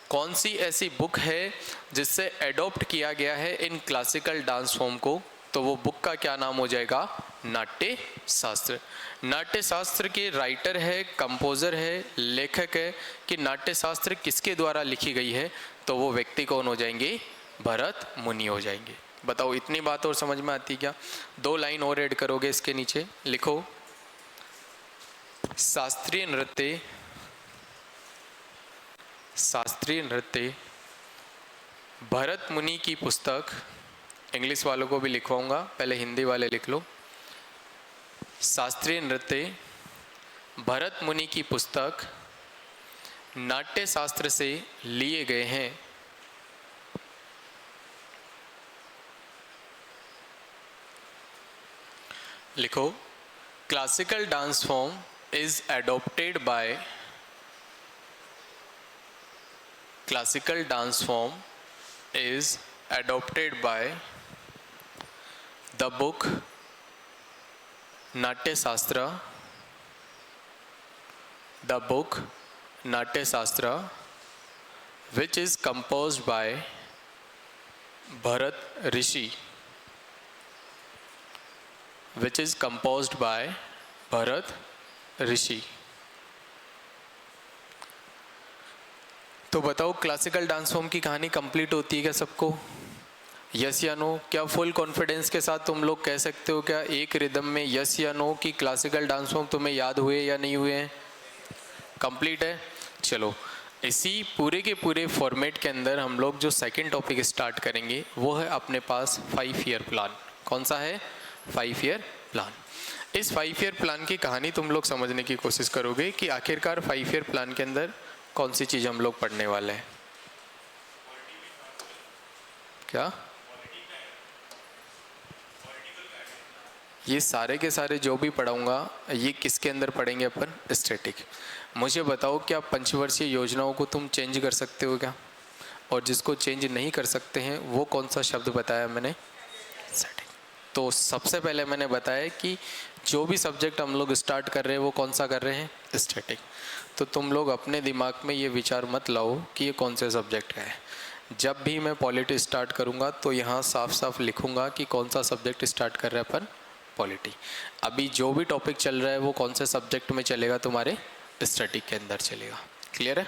कौन सी ऐसी बुक है जिससे एडॉप्ट किया गया है इन क्लासिकल डांस फॉर्म को? तो वो बुक का क्या नाम हो जाएगा? नाट्य शास्त्र। नाट्य शास्त्र के राइटर है, कंपोजर है, लेखक है कि नाट्य शास्त्र किसके द्वारा लिखी गई है? तो वो व्यक्ति कौन हो जाएंगे? भरत मुनि हो जाएंगे। बताओ इतनी बात और समझ में आती क्या? 2 लाइन और ऐड करोगे इसके नीचे, लिखो शास्त्रीय नृत्य, शास्त्रीय नृत्य भरत मुनि की पुस्तक। इंग्लिश वालों को भी लिखवाऊंगा, पहले हिंदी वाले लिख लो। शास्त्रीय नृत्य भरत मुनि की पुस्तक नाट्य शास्त्र से लिए गए हैं। लिखो classical dance form is adopted by, classical dance form is adopted by the book Natya Shastra, the book Natya Shastra, which is composed by Bharat Rishi, which is composed by Bharat Rishi। तो बताओ classical dance form की कहानी complete होती है क्या सबको? Yes या no? क्या फुल कॉन्फिडेंस के साथ तुम लोग कह सकते हो क्या एक रिदम में यस या नो कि क्लासिकल डांस फॉर्म तुम्हें याद हुए या नहीं हुए हैं? कंप्लीट है। चलो इसी पूरे के पूरे फॉर्मेट के अंदर हम लोग जो सेकंड टॉपिक स्टार्ट करेंगे वो है अपने पास 5 ईयर प्लान। कौन सा है? 5 ईयर प्लान। इस 5 ईयर प्लान की कहानी तुम लोग समझने की कोशिश करोगे कि आखिरकार 5 ईयर प्लान के अंदर कौन सी चीज़ हम लोग पढ़ने वाले हैं। क्या ये सारे के सारे जो भी पढ़ाऊंगा ये किसके अंदर पढ़ेंगे अपन? स्टैटिक। मुझे बताओ क्या पंचवर्षीय योजनाओं को तुम चेंज कर सकते हो क्या? और जिसको चेंज नहीं कर सकते हैं वो कौन सा शब्द बताया मैंने? स्टैटिक। तो सबसे पहले मैंने बताया कि जो भी सब्जेक्ट हम लोग स्टार्ट कर रहे हैं वो कौन सा कर रहे हैं? स्टैटिक। तो तुम लोग अपने दिमाग में ये विचार मत लाओ कि ये कौन से सब्जेक्ट का है। जब भी मैं पॉलिटी स्टार्ट करूँगा तो यहाँ साफ साफ लिखूँगा कि कौन सा सब्जेक्ट स्टार्ट कर रहे हैं अपन, पॉलिटी। अभी जो भी टॉपिक चल रहा है वो कौन से सब्जेक्ट में चलेगा, तुम्हारे स्टडी के अंदर चलेगा। क्लियर है?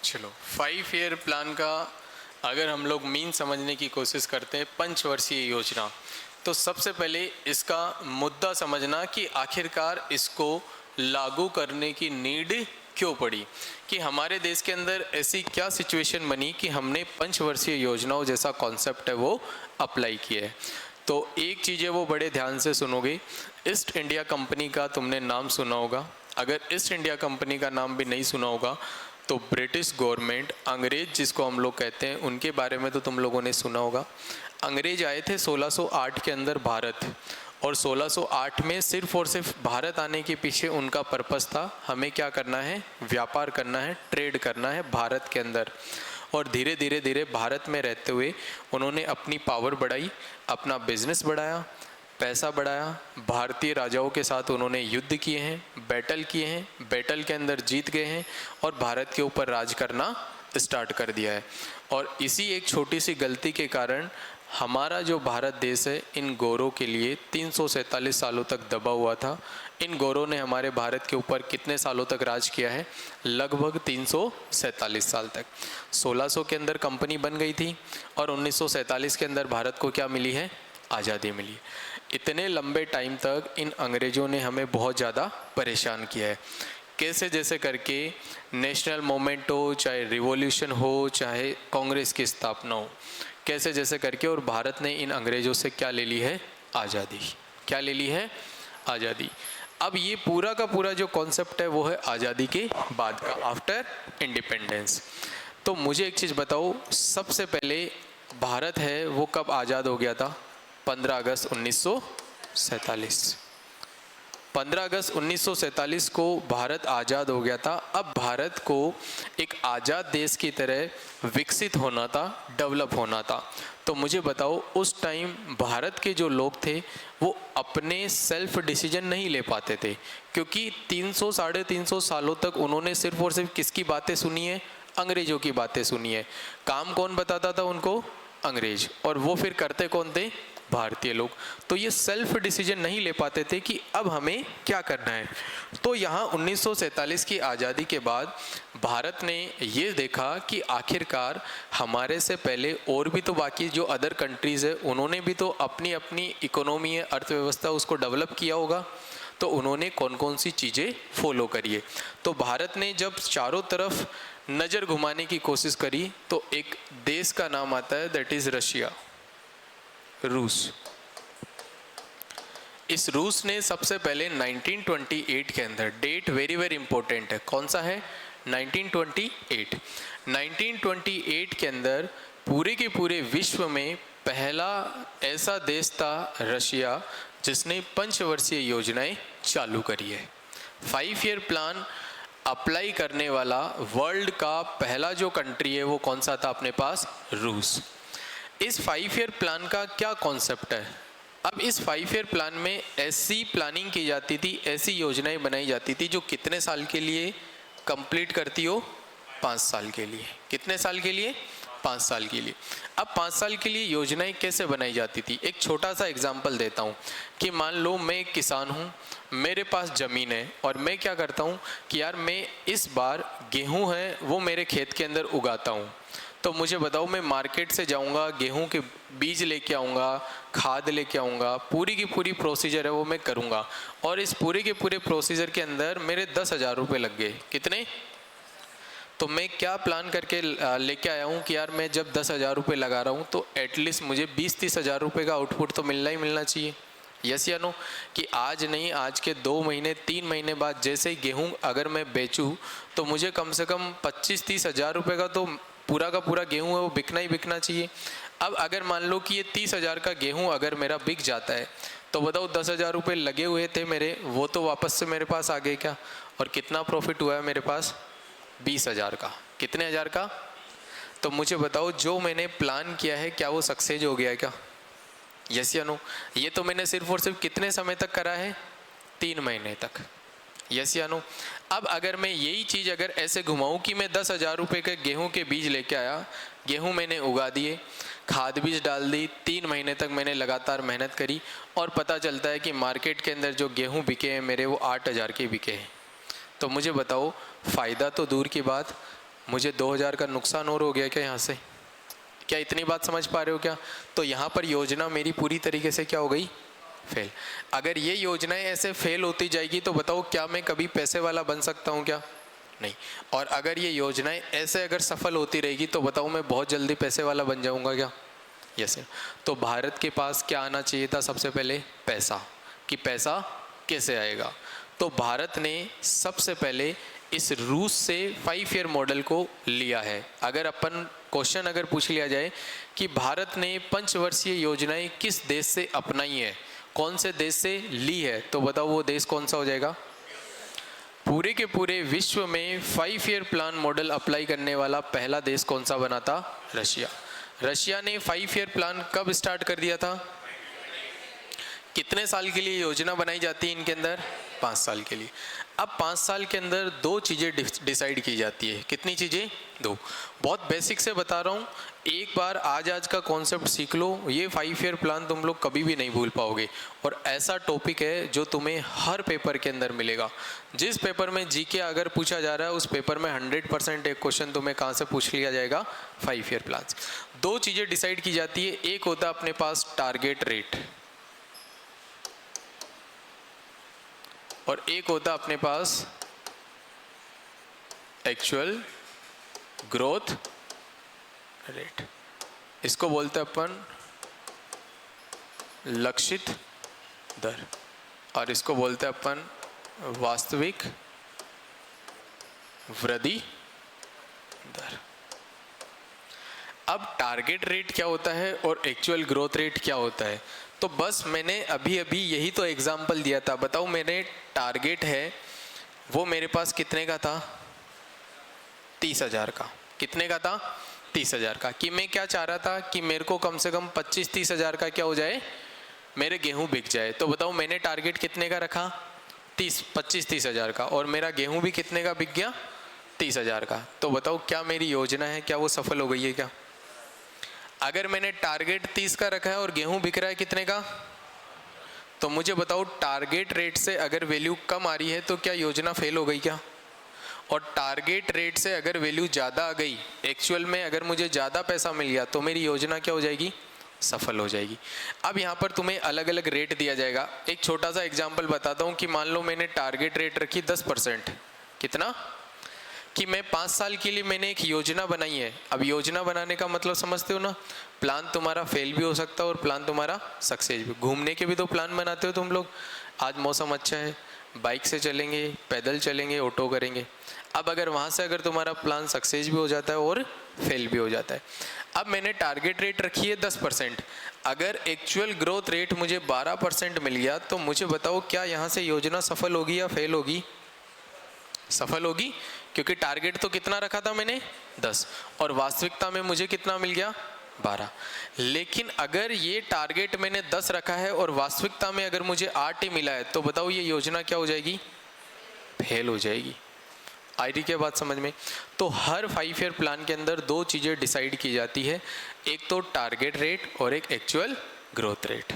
चलो, 5 ईयर प्लान का अगर हम लोग मीन समझने की कोशिश करते हैं, पंचवर्षीय योजना, तो सबसे पहले इसका मुद्दा समझना कि आखिरकार इसको लागू करने की नीड क्यों पड़ी, कि हमारे देश के अंदर ऐसी क्या सिचुएशन बनी कि हमने पंचवर्षीय योजनाओं जैसा कॉन्सेप्ट है वो अप्लाई किया है। तो एक चीज़ है वो बड़े ध्यान से सुनोगे, ईस्ट इंडिया कंपनी का तुमने नाम सुना होगा। अगर ईस्ट इंडिया कंपनी का नाम भी नहीं सुना होगा तो ब्रिटिश गवर्नमेंट, अंग्रेज जिसको हम लोग कहते हैं, उनके बारे में तो तुम लोगों ने सुना होगा। अंग्रेज आए थे 1608 के अंदर भारत, और 1608 में सिर्फ और सिर्फ भारत आने के पीछे उनका पर्पस था, हमें क्या करना है, व्यापार करना है, ट्रेड करना है भारत के अंदर। और धीरे धीरे धीरे भारत में रहते हुए उन्होंने अपनी पावर बढ़ाई, अपना बिजनेस बढ़ाया, पैसा बढ़ाया, भारतीय राजाओं के साथ उन्होंने युद्ध किए हैं, बैटल किए हैं, बैटल के अंदर जीत गए हैं और भारत के ऊपर राज करना स्टार्ट कर दिया है। और इसी एक छोटी सी गलती के कारण हमारा जो भारत देश है इन गोरों के लिए 347 सालों तक दबा हुआ था। इन गोरों ने हमारे भारत के ऊपर कितने सालों तक राज किया है? लगभग 347 साल तक। 1600 के अंदर कंपनी बन गई थी और 1947 के अंदर भारत को क्या मिली है? आज़ादी मिली। इतने लंबे टाइम तक इन अंग्रेज़ों ने हमें बहुत ज़्यादा परेशान किया है। कैसे जैसे करके नेशनल मूवमेंट हो, चाहे रिवॉल्यूशन हो, चाहे कांग्रेस की स्थापना हो, कैसे जैसे करके, और भारत ने इन अंग्रेज़ों से क्या ले ली है? आज़ादी। क्या ले ली है? आज़ादी। अब ये पूरा का पूरा जो कॉन्सेप्ट है वो है आज़ादी के बाद का, आफ्टर इंडिपेंडेंस। तो मुझे एक चीज़ बताओ, सबसे पहले भारत है वो कब आज़ाद हो गया था? 15 अगस्त 1947। 15 अगस्त 1947 को भारत आज़ाद हो गया था। अब भारत को एक आज़ाद देश की तरह विकसित होना था, डेवलप होना था। तो मुझे बताओ, उस टाइम भारत के जो लोग थे वो अपने सेल्फ डिसीजन नहीं ले पाते थे, क्योंकि 300 साढ़े 300 सालों तक उन्होंने सिर्फ और सिर्फ किसकी बातें सुनी है? अंग्रेजों की बातें सुनी है। काम कौन बताता था उनको? अंग्रेज। और वो फिर करते कौन थे? भारतीय लोग। तो ये सेल्फ डिसीजन नहीं ले पाते थे कि अब हमें क्या करना है। तो यहाँ 1947 की आज़ादी के बाद भारत ने ये देखा कि आखिरकार हमारे से पहले और भी तो बाकी जो अदर कंट्रीज़ है उन्होंने भी तो अपनी अपनी इकोनॉमी, अर्थव्यवस्था उसको डेवलप किया होगा। तो उन्होंने कौन कौन सी चीज़ें फॉलो करी है। तो भारत ने जब चारों तरफ नज़र घुमाने की कोशिश करी तो एक देश का नाम आता है, दैट इज़ रशिया, रूस। इस रूस ने सबसे पहले 1928 के अंदर, डेट वेरी वेरी इंपॉर्टेंट है, कौन सा है? 1928। 1928 के अंदर पूरे के पूरे विश्व में पहला ऐसा देश था रशिया जिसने पंचवर्षीय योजनाएं चालू करी है। 5 ईयर प्लान अप्लाई करने वाला वर्ल्ड का पहला जो कंट्री है वो कौन सा था अपने पास? रूस। इस 5 ईयर प्लान का क्या कॉन्सेप्ट है? अब इस 5 ईयर प्लान में ऐसी प्लानिंग की जाती थी, ऐसी योजनाएं बनाई जाती थी जो कितने साल के लिए कंप्लीट करती हो? 5 साल के लिए। कितने साल के लिए? 5 साल के लिए। अब 5 साल के लिए योजनाएं कैसे बनाई जाती थी? एक छोटा सा एग्जाम्पल देता हूँ कि मान लो मैं एक किसान हूँ, मेरे पास ज़मीन है और मैं क्या करता हूँ कि यार मैं इस बार गेहूँ है वो मेरे खेत के अंदर उगाता हूँ। तो मुझे बताओ, मैं मार्केट से जाऊंगा, गेहूं के बीज लेके आऊँगा, खाद लेके आऊँगा, पूरी की पूरी प्रोसीजर है वो मैं करूँगा। और इस पूरे के पूरे प्रोसीजर के अंदर मेरे 10,000 रुपये लग गए। कितने? तो मैं क्या प्लान करके लेके आया हूँ कि यार मैं जब 10,000 रुपये लगा रहा हूँ तो एटलीस्ट मुझे 20-30 हज़ार रुपये का आउटपुट तो मिलना ही मिलना चाहिए। यस या नो? कि आज नहीं, आज के 2 महीने 3 महीने बाद जैसे ही गेहूँ अगर मैं बेचूँ तो मुझे कम से कम 25-30 हज़ार रुपये का तो पूरा का पूरा गेहूँ है वो बिकना ही बिकना चाहिए। अब अगर मान लो कि ये 30 हज़ार का गेहूँ अगर मेरा बिक जाता है तो बताओ 10 हज़ार रुपये लगे हुए थे मेरे, वो तो वापस से मेरे पास आ गए क्या? और कितना प्रॉफिट हुआ है मेरे पास? 20 हज़ार का। कितने हज़ार का? तो मुझे बताओ जो मैंने प्लान किया है क्या वो सक्सेस हो गया है क्या? यस या नो? ये तो मैंने सिर्फ और सिर्फ कितने समय तक करा है? 3 महीने तक। यस या नो? अब अगर मैं यही चीज़ अगर ऐसे घुमाऊँ कि मैं 10 हज़ार रुपये के गेहूँ के बीज लेके आया, गेहूँ मैंने उगा दिए, खाद बीज डाल दी, 3 महीने तक मैंने लगातार मेहनत करी और पता चलता है कि मार्केट के अंदर जो गेहूँ बिके हैं मेरे वो 8 हज़ार के बिके हैं, तो मुझे बताओ फ़ायदा तो दूर की बात, मुझे 2 हज़ार का नुकसान और हो गया क्या यहाँ से? क्या इतनी बात समझ पा रहे हो क्या? तो यहाँ पर योजना मेरी पूरी तरीके से क्या हो गई? फेल। अगर ये योजनाएं ऐसे फेल होती जाएगी तो बताओ क्या मैं कभी पैसे वाला बन सकता हूँ क्या? नहीं। और अगर ये योजनाएं ऐसे अगर सफल होती रहेगी तो बताओ मैं बहुत जल्दी पैसे वाला बन जाऊँगा क्या? Yes sir. तो भारत के पास क्या आना चाहिए था? सबसे पहले पैसा। कि पैसा कैसे आएगा? तो भारत ने सबसे पहले इस रूस से 5 ईयर मॉडल को लिया है। अगर अपन क्वेश्चन अगर पूछ लिया जाए कि भारत ने पंचवर्षीय योजनाएं किस देश से अपनाई है, कौन से देश से ली है, तो बताओ वो देश कौन सा हो जाएगा? पूरे के पूरे विश्व में 5 ईयर प्लान मॉडल अप्लाई करने वाला पहला देश कौन सा बना था? रशिया। रशिया ने 5 ईयर प्लान कब स्टार्ट कर दिया था? कितने साल के लिए योजना बनाई जाती है इनके अंदर? 5 साल के लिए। अब 5 साल के अंदर 2 चीज़ें डिसाइड की जाती है। कितनी चीज़ें? 2। बहुत बेसिक से बता रहा हूँ, एक बार आज का कॉन्सेप्ट सीख लो, ये 5 ईयर प्लान तुम लोग कभी भी नहीं भूल पाओगे। और ऐसा टॉपिक है जो तुम्हें हर पेपर के अंदर मिलेगा। जिस पेपर में जीके अगर पूछा जा रहा है उस पेपर में 100% एक क्वेश्चन तुम्हें कहाँ से पूछ लिया जाएगा? 5 ईयर प्लान। 2 चीज़ें डिसाइड की जाती है, एक होता है अपने पास टारगेट रेट और एक होता अपने पास एक्चुअल ग्रोथ रेट। इसको बोलते हैं अपन लक्षित दर और इसको बोलते हैं अपन वास्तविक वृद्धि दर। अब टारगेट रेट क्या होता है और एक्चुअल ग्रोथ रेट क्या होता है? तो बस मैंने अभी अभी यही तो एग्जाम्पल दिया था। बताओ मेरे टारगेट है वो मेरे पास कितने का था? 30 हज़ार का। कितने का था? 30 हज़ार का। कि मैं क्या चाह रहा था कि मेरे को कम से कम 25-30 हज़ार का क्या हो जाए? मेरे गेहूं बिक जाए। तो बताओ मैंने टारगेट कितने का रखा? 25-30 हज़ार का। और मेरा गेहूं भी कितने का बिक गया? 30 हज़ार का। तो बताओ क्या मेरी योजना है क्या वो सफल हो गई है क्या? अगर मैंने टारगेट 30 का रखा है और गेहूं बिक रहा है कितने का, तो मुझे बताओ टारगेट रेट से अगर वैल्यू कम आ रही है तो क्या योजना फेल हो गई क्या? और टारगेट रेट से अगर वैल्यू ज़्यादा आ गई, एक्चुअल में अगर मुझे ज़्यादा पैसा मिल गया तो मेरी योजना क्या हो जाएगी? सफल हो जाएगी। अब यहाँ पर तुम्हें अलग अलग रेट दिया जाएगा। एक छोटा सा एग्जाम्पल बताता हूँ कि मान लो मैंने टारगेट रेट रखी 10%। कितना? कि मैं 5 साल के लिए मैंने एक योजना बनाई है। अब योजना बनाने का मतलब समझते हो ना, प्लान तुम्हारा फेल भी हो सकता है और प्लान तुम्हारा सक्सेस भी। घूमने के भी तो प्लान बनाते हो तुम लोग। आज मौसम अच्छा है, बाइक से चलेंगे, पैदल चलेंगे, ऑटो करेंगे। अब अगर वहाँ से अगर तुम्हारा प्लान सक्सेस भी हो जाता है और फेल भी हो जाता है। अब मैंने टारगेट रेट रखी है 10%। अगर एक्चुअल ग्रोथ रेट मुझे 12% मिल गया तो मुझे बताओ क्या यहाँ से योजना सफल होगी या फेल होगी? सफल होगी, क्योंकि टारगेट तो कितना रखा था मैंने? 10 और वास्तविकता में मुझे कितना मिल गया? 12। लेकिन अगर ये टारगेट मैंने 10 रखा है और वास्तविकता में अगर मुझे 8 ही मिला है तो बताओ ये योजना क्या हो जाएगी? फेल हो जाएगी। आई रही क्या बात समझ में? तो हर 5 ईयर प्लान के अंदर 2 चीज़ें डिसाइड की जाती है, एक तो टारगेट रेट और एक एक्चुअल ग्रोथ रेट।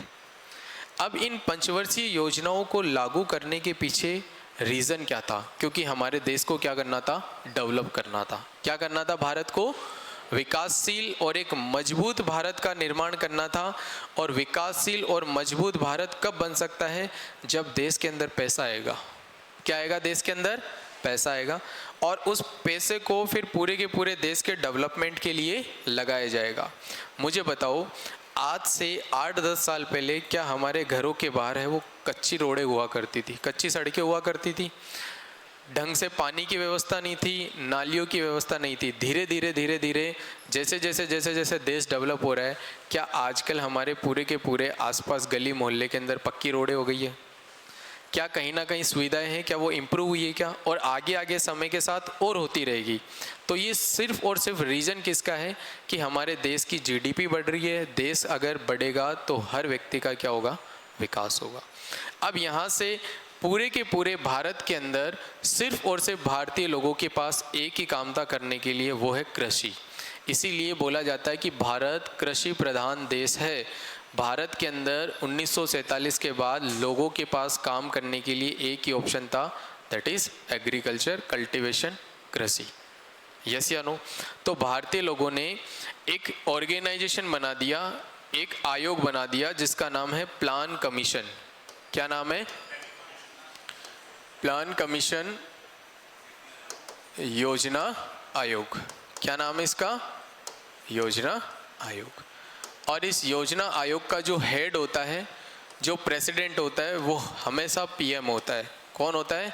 अब इन पंचवर्षीय योजनाओं को लागू करने के पीछे रीज़न क्या था? क्योंकि हमारे देश को क्या करना था? डेवलप करना था। क्या करना था? भारत को विकासशील और एक मजबूत भारत का निर्माण करना था। और विकासशील और मजबूत भारत कब बन सकता है? जब देश के अंदर पैसा आएगा। क्या आएगा? देश के अंदर पैसा आएगा और उस पैसे को फिर पूरे के पूरे देश के डेवलपमेंट के लिए लगाया जाएगा। मुझे बताओ आज से 8-10 साल पहले क्या हमारे घरों के बाहर है वो कच्ची रोडें हुआ करती थी, कच्ची सड़कें हुआ करती थी, ढंग से पानी की व्यवस्था नहीं थी, नालियों की व्यवस्था नहीं थी। धीरे धीरे जैसे जैसे देश डेवलप हो रहा है, क्या आजकल हमारे पूरे के पूरे आसपास गली मोहल्ले के अंदर पक्की रोडें हो गई है? क्या कहीं ना कहीं सुविधाएं हैं, क्या वो इम्प्रूव हुई है क्या? और आगे आगे समय के साथ और होती रहेगी। तो ये सिर्फ और सिर्फ रीज़न किसका है कि हमारे देश की जीडीपी बढ़ रही है। देश अगर बढ़ेगा तो हर व्यक्ति का क्या होगा? विकास होगा। अब यहाँ से पूरे के पूरे भारत के अंदर सिर्फ और सिर्फ भारतीय लोगों के पास एक ही काम था करने के लिए, वो है कृषि। इसीलिए बोला जाता है कि भारत कृषि प्रधान देश है। भारत के अंदर 1947 के बाद लोगों के पास काम करने के लिए एक ही ऑप्शन था, दैट इज एग्रीकल्चर, कल्टीवेशन, कृषि। यस या नो? तो भारतीय लोगों ने एक ऑर्गेनाइजेशन बना दिया, एक आयोग बना दिया जिसका नाम है प्लान कमीशन। क्या नाम है? प्लान कमीशन योजना आयोग। क्या नाम है इसका? योजना आयोग। और इस योजना आयोग का जो हेड होता है, जो प्रेसिडेंट होता है, वो हमेशा पीएम होता है। कौन होता है?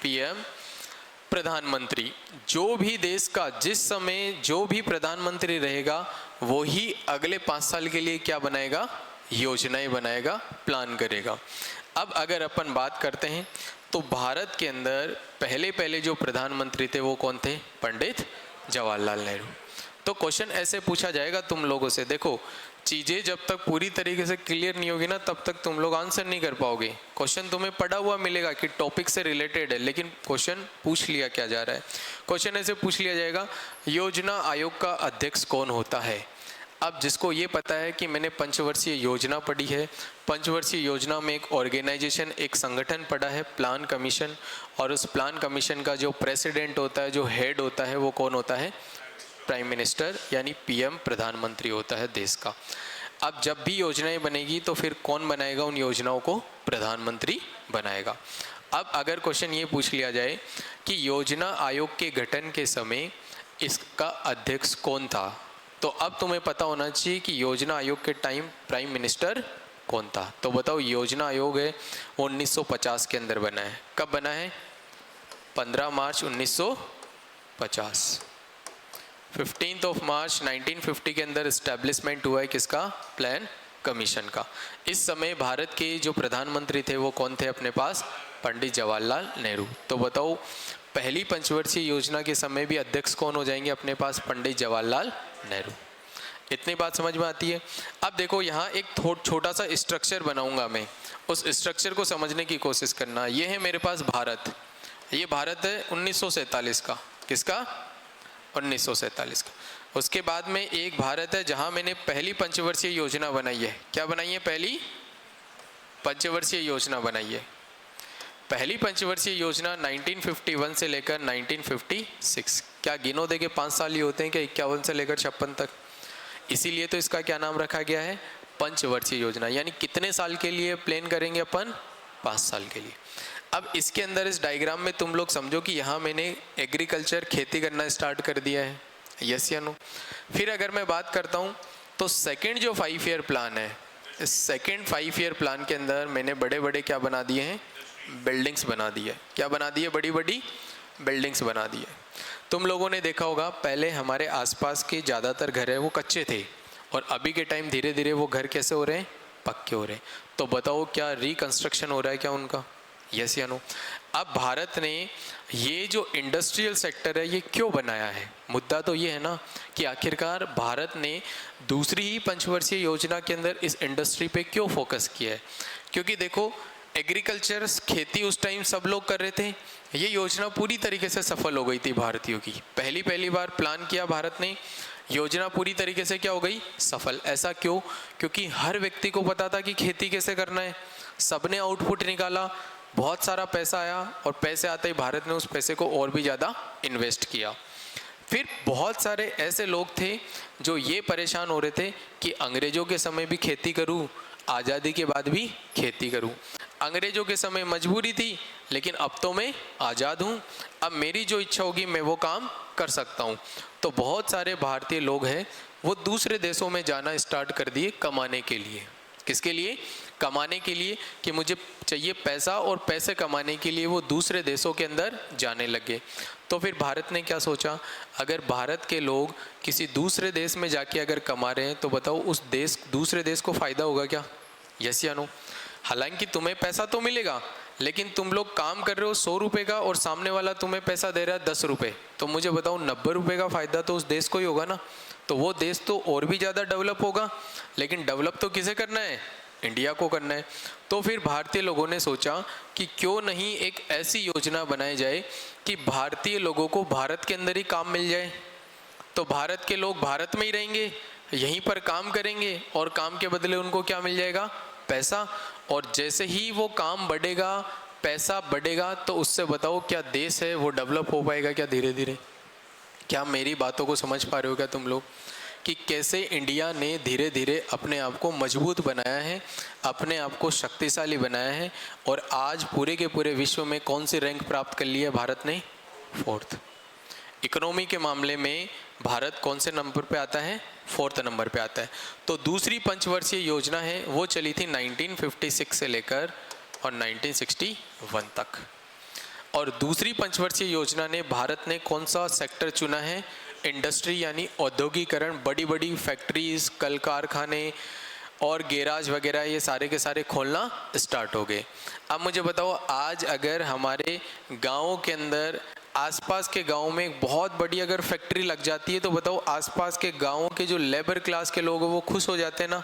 पीएम, प्रधानमंत्री। जो भी देश का जिस समय जो भी प्रधानमंत्री रहेगा वो ही अगले 5 साल के लिए क्या बनाएगा? योजनाएं बनाएगा, प्लान करेगा। अब अगर अपन बात करते हैं तो भारत के अंदर पहले पहले जो प्रधानमंत्री थे वो कौन थे? पंडित जवाहरलाल नेहरू। तो क्वेश्चन ऐसे पूछा जाएगा तुम लोगों से, देखो चीज़ें जब तक पूरी तरीके से क्लियर नहीं होगी ना तब तक तुम लोग आंसर नहीं कर पाओगे। क्वेश्चन तुम्हें पढ़ा हुआ मिलेगा कि टॉपिक से रिलेटेड है, लेकिन क्वेश्चन पूछ लिया क्या जा रहा है? क्वेश्चन ऐसे पूछ लिया जाएगा, योजना आयोग का अध्यक्ष कौन होता है? अब जिसको ये पता है कि मैंने पंचवर्षीय योजना पढ़ी है, पंचवर्षीय योजना में एक ऑर्गेनाइजेशन, एक संगठन पढ़ा है, प्लान कमीशन, और उस प्लान कमीशन का जो प्रेसिडेंट होता है, जो हेड होता है, वो कौन होता है? प्राइम मिनिस्टर, यानी पीएम, प्रधानमंत्री होता है देश का। अब जब भी योजनाएं बनेगी तो फिर कौन बनाएगा उन योजनाओं को? प्रधानमंत्री बनाएगा। अब अगर क्वेश्चन ये पूछ लिया जाए कि योजना आयोग के गठन के समय इसका अध्यक्ष कौन था, तो अब तुम्हें पता होना चाहिए कि योजना आयोग के टाइम प्राइम मिनिस्टर कौन था। तो बताओ, योजना आयोग है वो 1950 के अंदर बना है। कब बना है? 15 मार्च 1950। 15 मार्च 1950 के अंदर इस्टेब्लिशमेंट हुआ है किसका? प्लान कमीशन का। इस समय भारत के जो प्रधानमंत्री थे वो कौन थे अपने पास? पंडित जवाहरलाल नेहरू। तो बताओ, पहली पंचवर्षीय योजना के समय भी अध्यक्ष कौन हो जाएंगे अपने पास? पंडित जवाहरलाल नेहरू। इतनी बात समझ में आती है? अब देखो यहाँ एक छोटा सा स्ट्रक्चर बनाऊंगा मैं, उस स्ट्रक्चर को समझने की कोशिश करना। ये है मेरे पास भारत, ये भारत है 1947 का। किसका? 1947 का। उसके बाद में एक भारत है जहां मैंने पहली पंचवर्षीय योजना बनाई है। क्या बनाई है? पहली पंचवर्षीय योजना बनाई है। पहली पंचवर्षीय योजना 1951 से लेकर 1956। क्या गिनो देके 5 साल ही होते हैं क्या? 51 से लेकर 56 तक। इसीलिए तो इसका क्या नाम रखा गया है? पंचवर्षीय योजना। यानी कितने साल के लिए प्लान करेंगे अपन? 5 साल के लिए। अब इसके अंदर इस डायग्राम में तुम लोग समझो कि यहाँ मैंने एग्रीकल्चर, खेती करना स्टार्ट कर दिया है। यस या नो? फिर अगर मैं बात करता हूँ तो सेकंड जो 5 ईयर प्लान है, इस सेकंड 5 ईयर प्लान के अंदर मैंने बड़े बड़े क्या बना दिए हैं? बिल्डिंग्स बना दी है। क्या बना दी है? बड़ी बड़ी बिल्डिंग्स बना दी है। तुम लोगों ने देखा होगा पहले हमारे आसपास के ज़्यादातर घर है वो कच्चे थे, और अभी के टाइम धीरे धीरे वो घर कैसे हो रहे हैं? पक्के हो रहे हैं। तो बताओ, क्या रिकंस्ट्रक्शन हो रहा है क्या उनका? यस या नो? अब भारत ने ये जो इंडस्ट्रियल सेक्टर है ये क्यों बनाया है? मुद्दा तो ये है ना कि आखिरकार भारत ने दूसरी ही पंचवर्षीय योजना के अंदर इस इंडस्ट्री पे क्यों फोकस किया है? क्योंकि देखो, एग्रीकल्चर, खेती उस टाइम सब लोग कर रहे थे। ये योजना पूरी तरीके से सफल हो गई थी भारतीयों की। पहली बार प्लान किया भारत ने, योजना पूरी तरीके से क्या हो गई? सफल। ऐसा क्यों? क्योंकि हर व्यक्ति को पता था कि खेती कैसे करना है। सबने आउटपुट निकाला, बहुत सारा पैसा आया, और पैसे आते ही भारत ने उस पैसे को और भी ज़्यादा इन्वेस्ट किया। फिर बहुत सारे ऐसे लोग थे जो ये परेशान हो रहे थे कि अंग्रेजों के समय भी खेती करूं, आज़ादी के बाद भी खेती करूं। अंग्रेजों के समय मजबूरी थी, लेकिन अब तो मैं आज़ाद हूं, अब मेरी जो इच्छा होगी मैं वो काम कर सकता हूं। तो बहुत सारे भारतीय लोग हैं वो दूसरे देशों में जाना स्टार्ट कर दिए कमाने के लिए। किसके लिए? कमाने के लिए, कि मुझे चाहिए पैसा, और पैसे कमाने के लिए वो दूसरे देशों के अंदर जाने लगे। तो फिर भारत ने क्या सोचा, अगर भारत के लोग किसी दूसरे देश में जाके अगर कमा रहे हैं तो बताओ उस दूसरे देश को फ़ायदा होगा क्या? यस या नो? हालांकि तुम्हें पैसा तो मिलेगा, लेकिन तुम लोग काम कर रहे हो 100 रुपये का और सामने वाला तुम्हें पैसा दे रहा है 10 रुपये, तो मुझे बताओ 90 रुपये का फ़ायदा तो उस देश को ही होगा ना। तो वो देश तो और भी ज़्यादा डेवलप होगा, लेकिन डेवलप तो किसे करना है? इंडिया को करना है। तो फिर भारतीय लोगों ने सोचा कि क्यों नहीं एक ऐसी योजना बनाई जाए कि भारतीय लोगों को भारत के अंदर ही काम मिल जाए। तो भारत के लोग भारत में ही रहेंगे, यहीं पर काम करेंगे, और काम के बदले उनको क्या मिल जाएगा? पैसा। और जैसे ही वो काम बढ़ेगा, पैसा बढ़ेगा, तो उससे बताओ क्या देश है वो डेवलप हो पाएगा क्या धीरे धीरे? क्या मेरी बातों को समझ पा रहे हो क्या तुम लोग, कि कैसे इंडिया ने धीरे धीरे अपने आप को मजबूत बनाया है, अपने आप को शक्तिशाली बनाया है, और आज पूरे के पूरे विश्व में कौन सी रैंक प्राप्त कर ली है भारत ने? 4th। इकोनॉमी के मामले में भारत कौन से नंबर पे आता है? 4th नंबर पे आता है। तो दूसरी पंचवर्षीय योजना है वो चली थी 1956 से लेकर और 1961 तक। और दूसरी पंचवर्षीय योजना ने भारत ने कौन सा सेक्टर चुना है? इंडस्ट्री, यानी औद्योगिकरण। बड़ी बड़ी फैक्ट्रीज, कल कारखाने और गैराज वगैरह ये सारे के सारे खोलना स्टार्ट हो गए। अब मुझे बताओ, आज अगर हमारे गाँव के अंदर, आसपास के गाँव में एक बहुत बड़ी अगर फैक्ट्री लग जाती है, तो बताओ आसपास के गाँव के जो लेबर क्लास के लोग हैं वो खुश हो जाते हैं ना,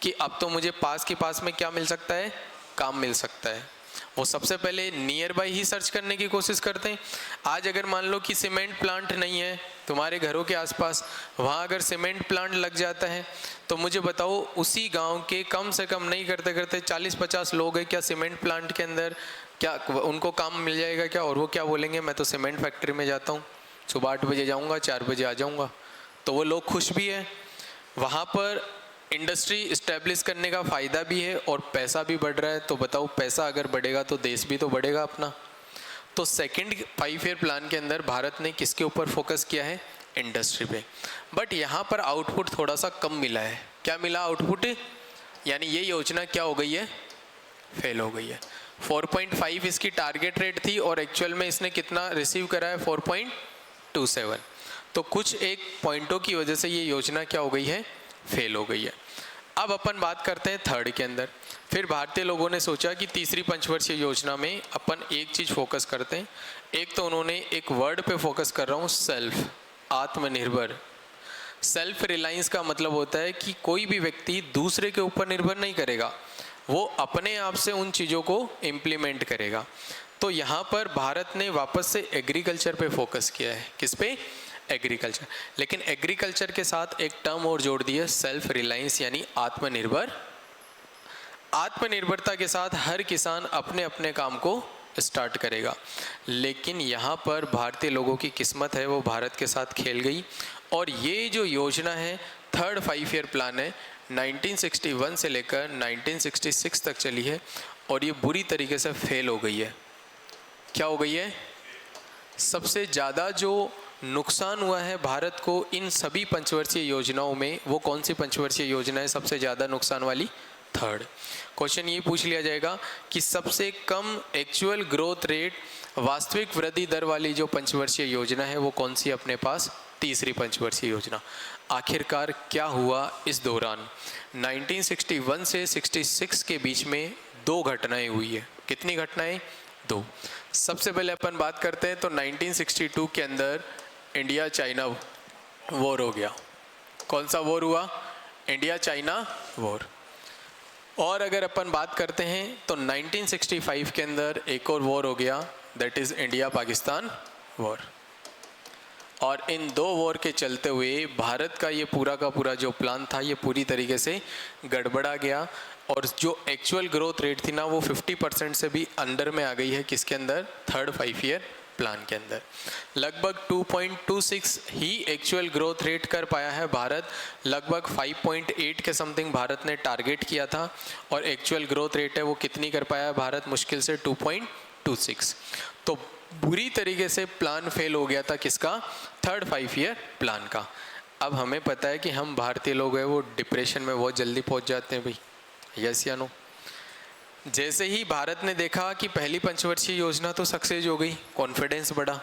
कि अब तो मुझे पास के पास में क्या मिल सकता है? काम मिल सकता है। वो सबसे पहले नियर बाई ही सर्च करने की कोशिश करते हैं। आज अगर मान लो कि सीमेंट प्लांट नहीं है तुम्हारे घरों के आसपास, वहाँ अगर सीमेंट प्लांट लग जाता है, तो मुझे बताओ उसी गांव के कम से कम नहीं करते करते 40-50 लोग हैं, क्या सीमेंट प्लांट के अंदर क्या उनको काम मिल जाएगा क्या? और वो क्या बोलेंगे, मैं तो सीमेंट फैक्ट्री में जाता हूँ, सुबह 8 बजे जाऊँगा, 4 बजे आ जाऊँगा। तो वो लोग खुश भी है, वहाँ पर इंडस्ट्री इस्टेब्लिश करने का फ़ायदा भी है और पैसा भी बढ़ रहा है। तो बताओ पैसा अगर बढ़ेगा तो देश भी तो बढ़ेगा अपना। तो सेकंड 5 ईयर प्लान के अंदर भारत ने किसके ऊपर फोकस किया है? इंडस्ट्री पे। बट यहाँ पर आउटपुट थोड़ा सा कम मिला है। क्या मिला आउटपुट? यानी ये योजना क्या हो गई है? फेल हो गई है। 4.5 इसकी टारगेट रेट थी और एक्चुअल में इसने कितना रिसीव करा है? 4.27। तो कुछ एक पॉइंटों की वजह से ये योजना क्या हो गई है? फेल हो गई है। अब अपन बात करते हैं थर्ड के अंदर। फिर भारतीय लोगों ने सोचा कि तीसरी पंचवर्षीय योजना में अपन एक चीज़ फोकस करते हैं। एक तो उन्होंने एक वर्ड पे फोकस कर रहा हूँ, सेल्फ, आत्मनिर्भर। सेल्फ रिलायंस का मतलब होता है कि कोई भी व्यक्ति दूसरे के ऊपर निर्भर नहीं करेगा, वो अपने आप से उन चीज़ों को इम्प्लीमेंट करेगा। तो यहाँ पर भारत ने वापस से एग्रीकल्चर पे फोकस किया है। किस पे? एग्रीकल्चर। लेकिन एग्रीकल्चर के साथ एक टर्म और जोड़ दी है, सेल्फ रिलायंस, यानी आत्मनिर्भर। आत्मनिर्भरता के साथ हर किसान अपने अपने काम को स्टार्ट करेगा। लेकिन यहाँ पर भारतीय लोगों की किस्मत है वो भारत के साथ खेल गई, और ये जो योजना है थर्ड 5 ईयर प्लान है, 1961 से लेकर 1966 तक चली है, और ये बुरी तरीके से फेल हो गई है। क्या हो गई है? सबसे ज़्यादा जो नुकसान हुआ है भारत को इन सभी पंचवर्षीय योजनाओं में, वो कौन सी पंचवर्षीय योजना है सबसे ज़्यादा नुकसान वाली? थर्ड। क्वेश्चन ये पूछ लिया जाएगा कि सबसे कम एक्चुअल ग्रोथ रेट, वास्तविक वृद्धि दर वाली जो पंचवर्षीय योजना है वो कौन सी अपने पास? तीसरी पंचवर्षीय योजना। आखिरकार क्या हुआ इस दौरान? 1961 से 66 के बीच में 2 घटनाएं हुई है। कितनी घटनाएं? 2। सबसे पहले अपन बात करते हैं तो 1962 के अंदर इंडिया चाइना वॉर हो गया। कौन सा वॉर हुआ? India China war. और अगर अपन बात करते हैं तो 1965 के अंदर एक और वॉर हो गया, that is India Pakistan war. और इन 2 वॉर के चलते हुए भारत का ये पूरा का पूरा जो प्लान था ये पूरी तरीके से गड़बड़ा गया, और जो एक्चुअल ग्रोथ रेट थी ना वो 50% से भी अंडर में आ गई है। किसके अंदर? थर्ड 5 ईयर प्लान के अंदर। लगभग 2.26 ही एक्चुअल ग्रोथ रेट कर पाया है भारत। लगभग 5.8 के समथिंग भारत ने टारगेट किया था, और एक्चुअल ग्रोथ रेट है वो कितनी कर पाया है भारत? मुश्किल से 2.26। तो बुरी तरीके से प्लान फेल हो गया था किसका, थर्ड 5 ईयर प्लान का। अब हमें पता है कि हम भारतीय लोग हैं वो डिप्रेशन में बहुत जल्दी पहुंच जाते हैं भाई, यस या नो। जैसे ही भारत ने देखा कि पहली पंचवर्षीय योजना तो सक्सेस हो गई, कॉन्फिडेंस बढ़ा,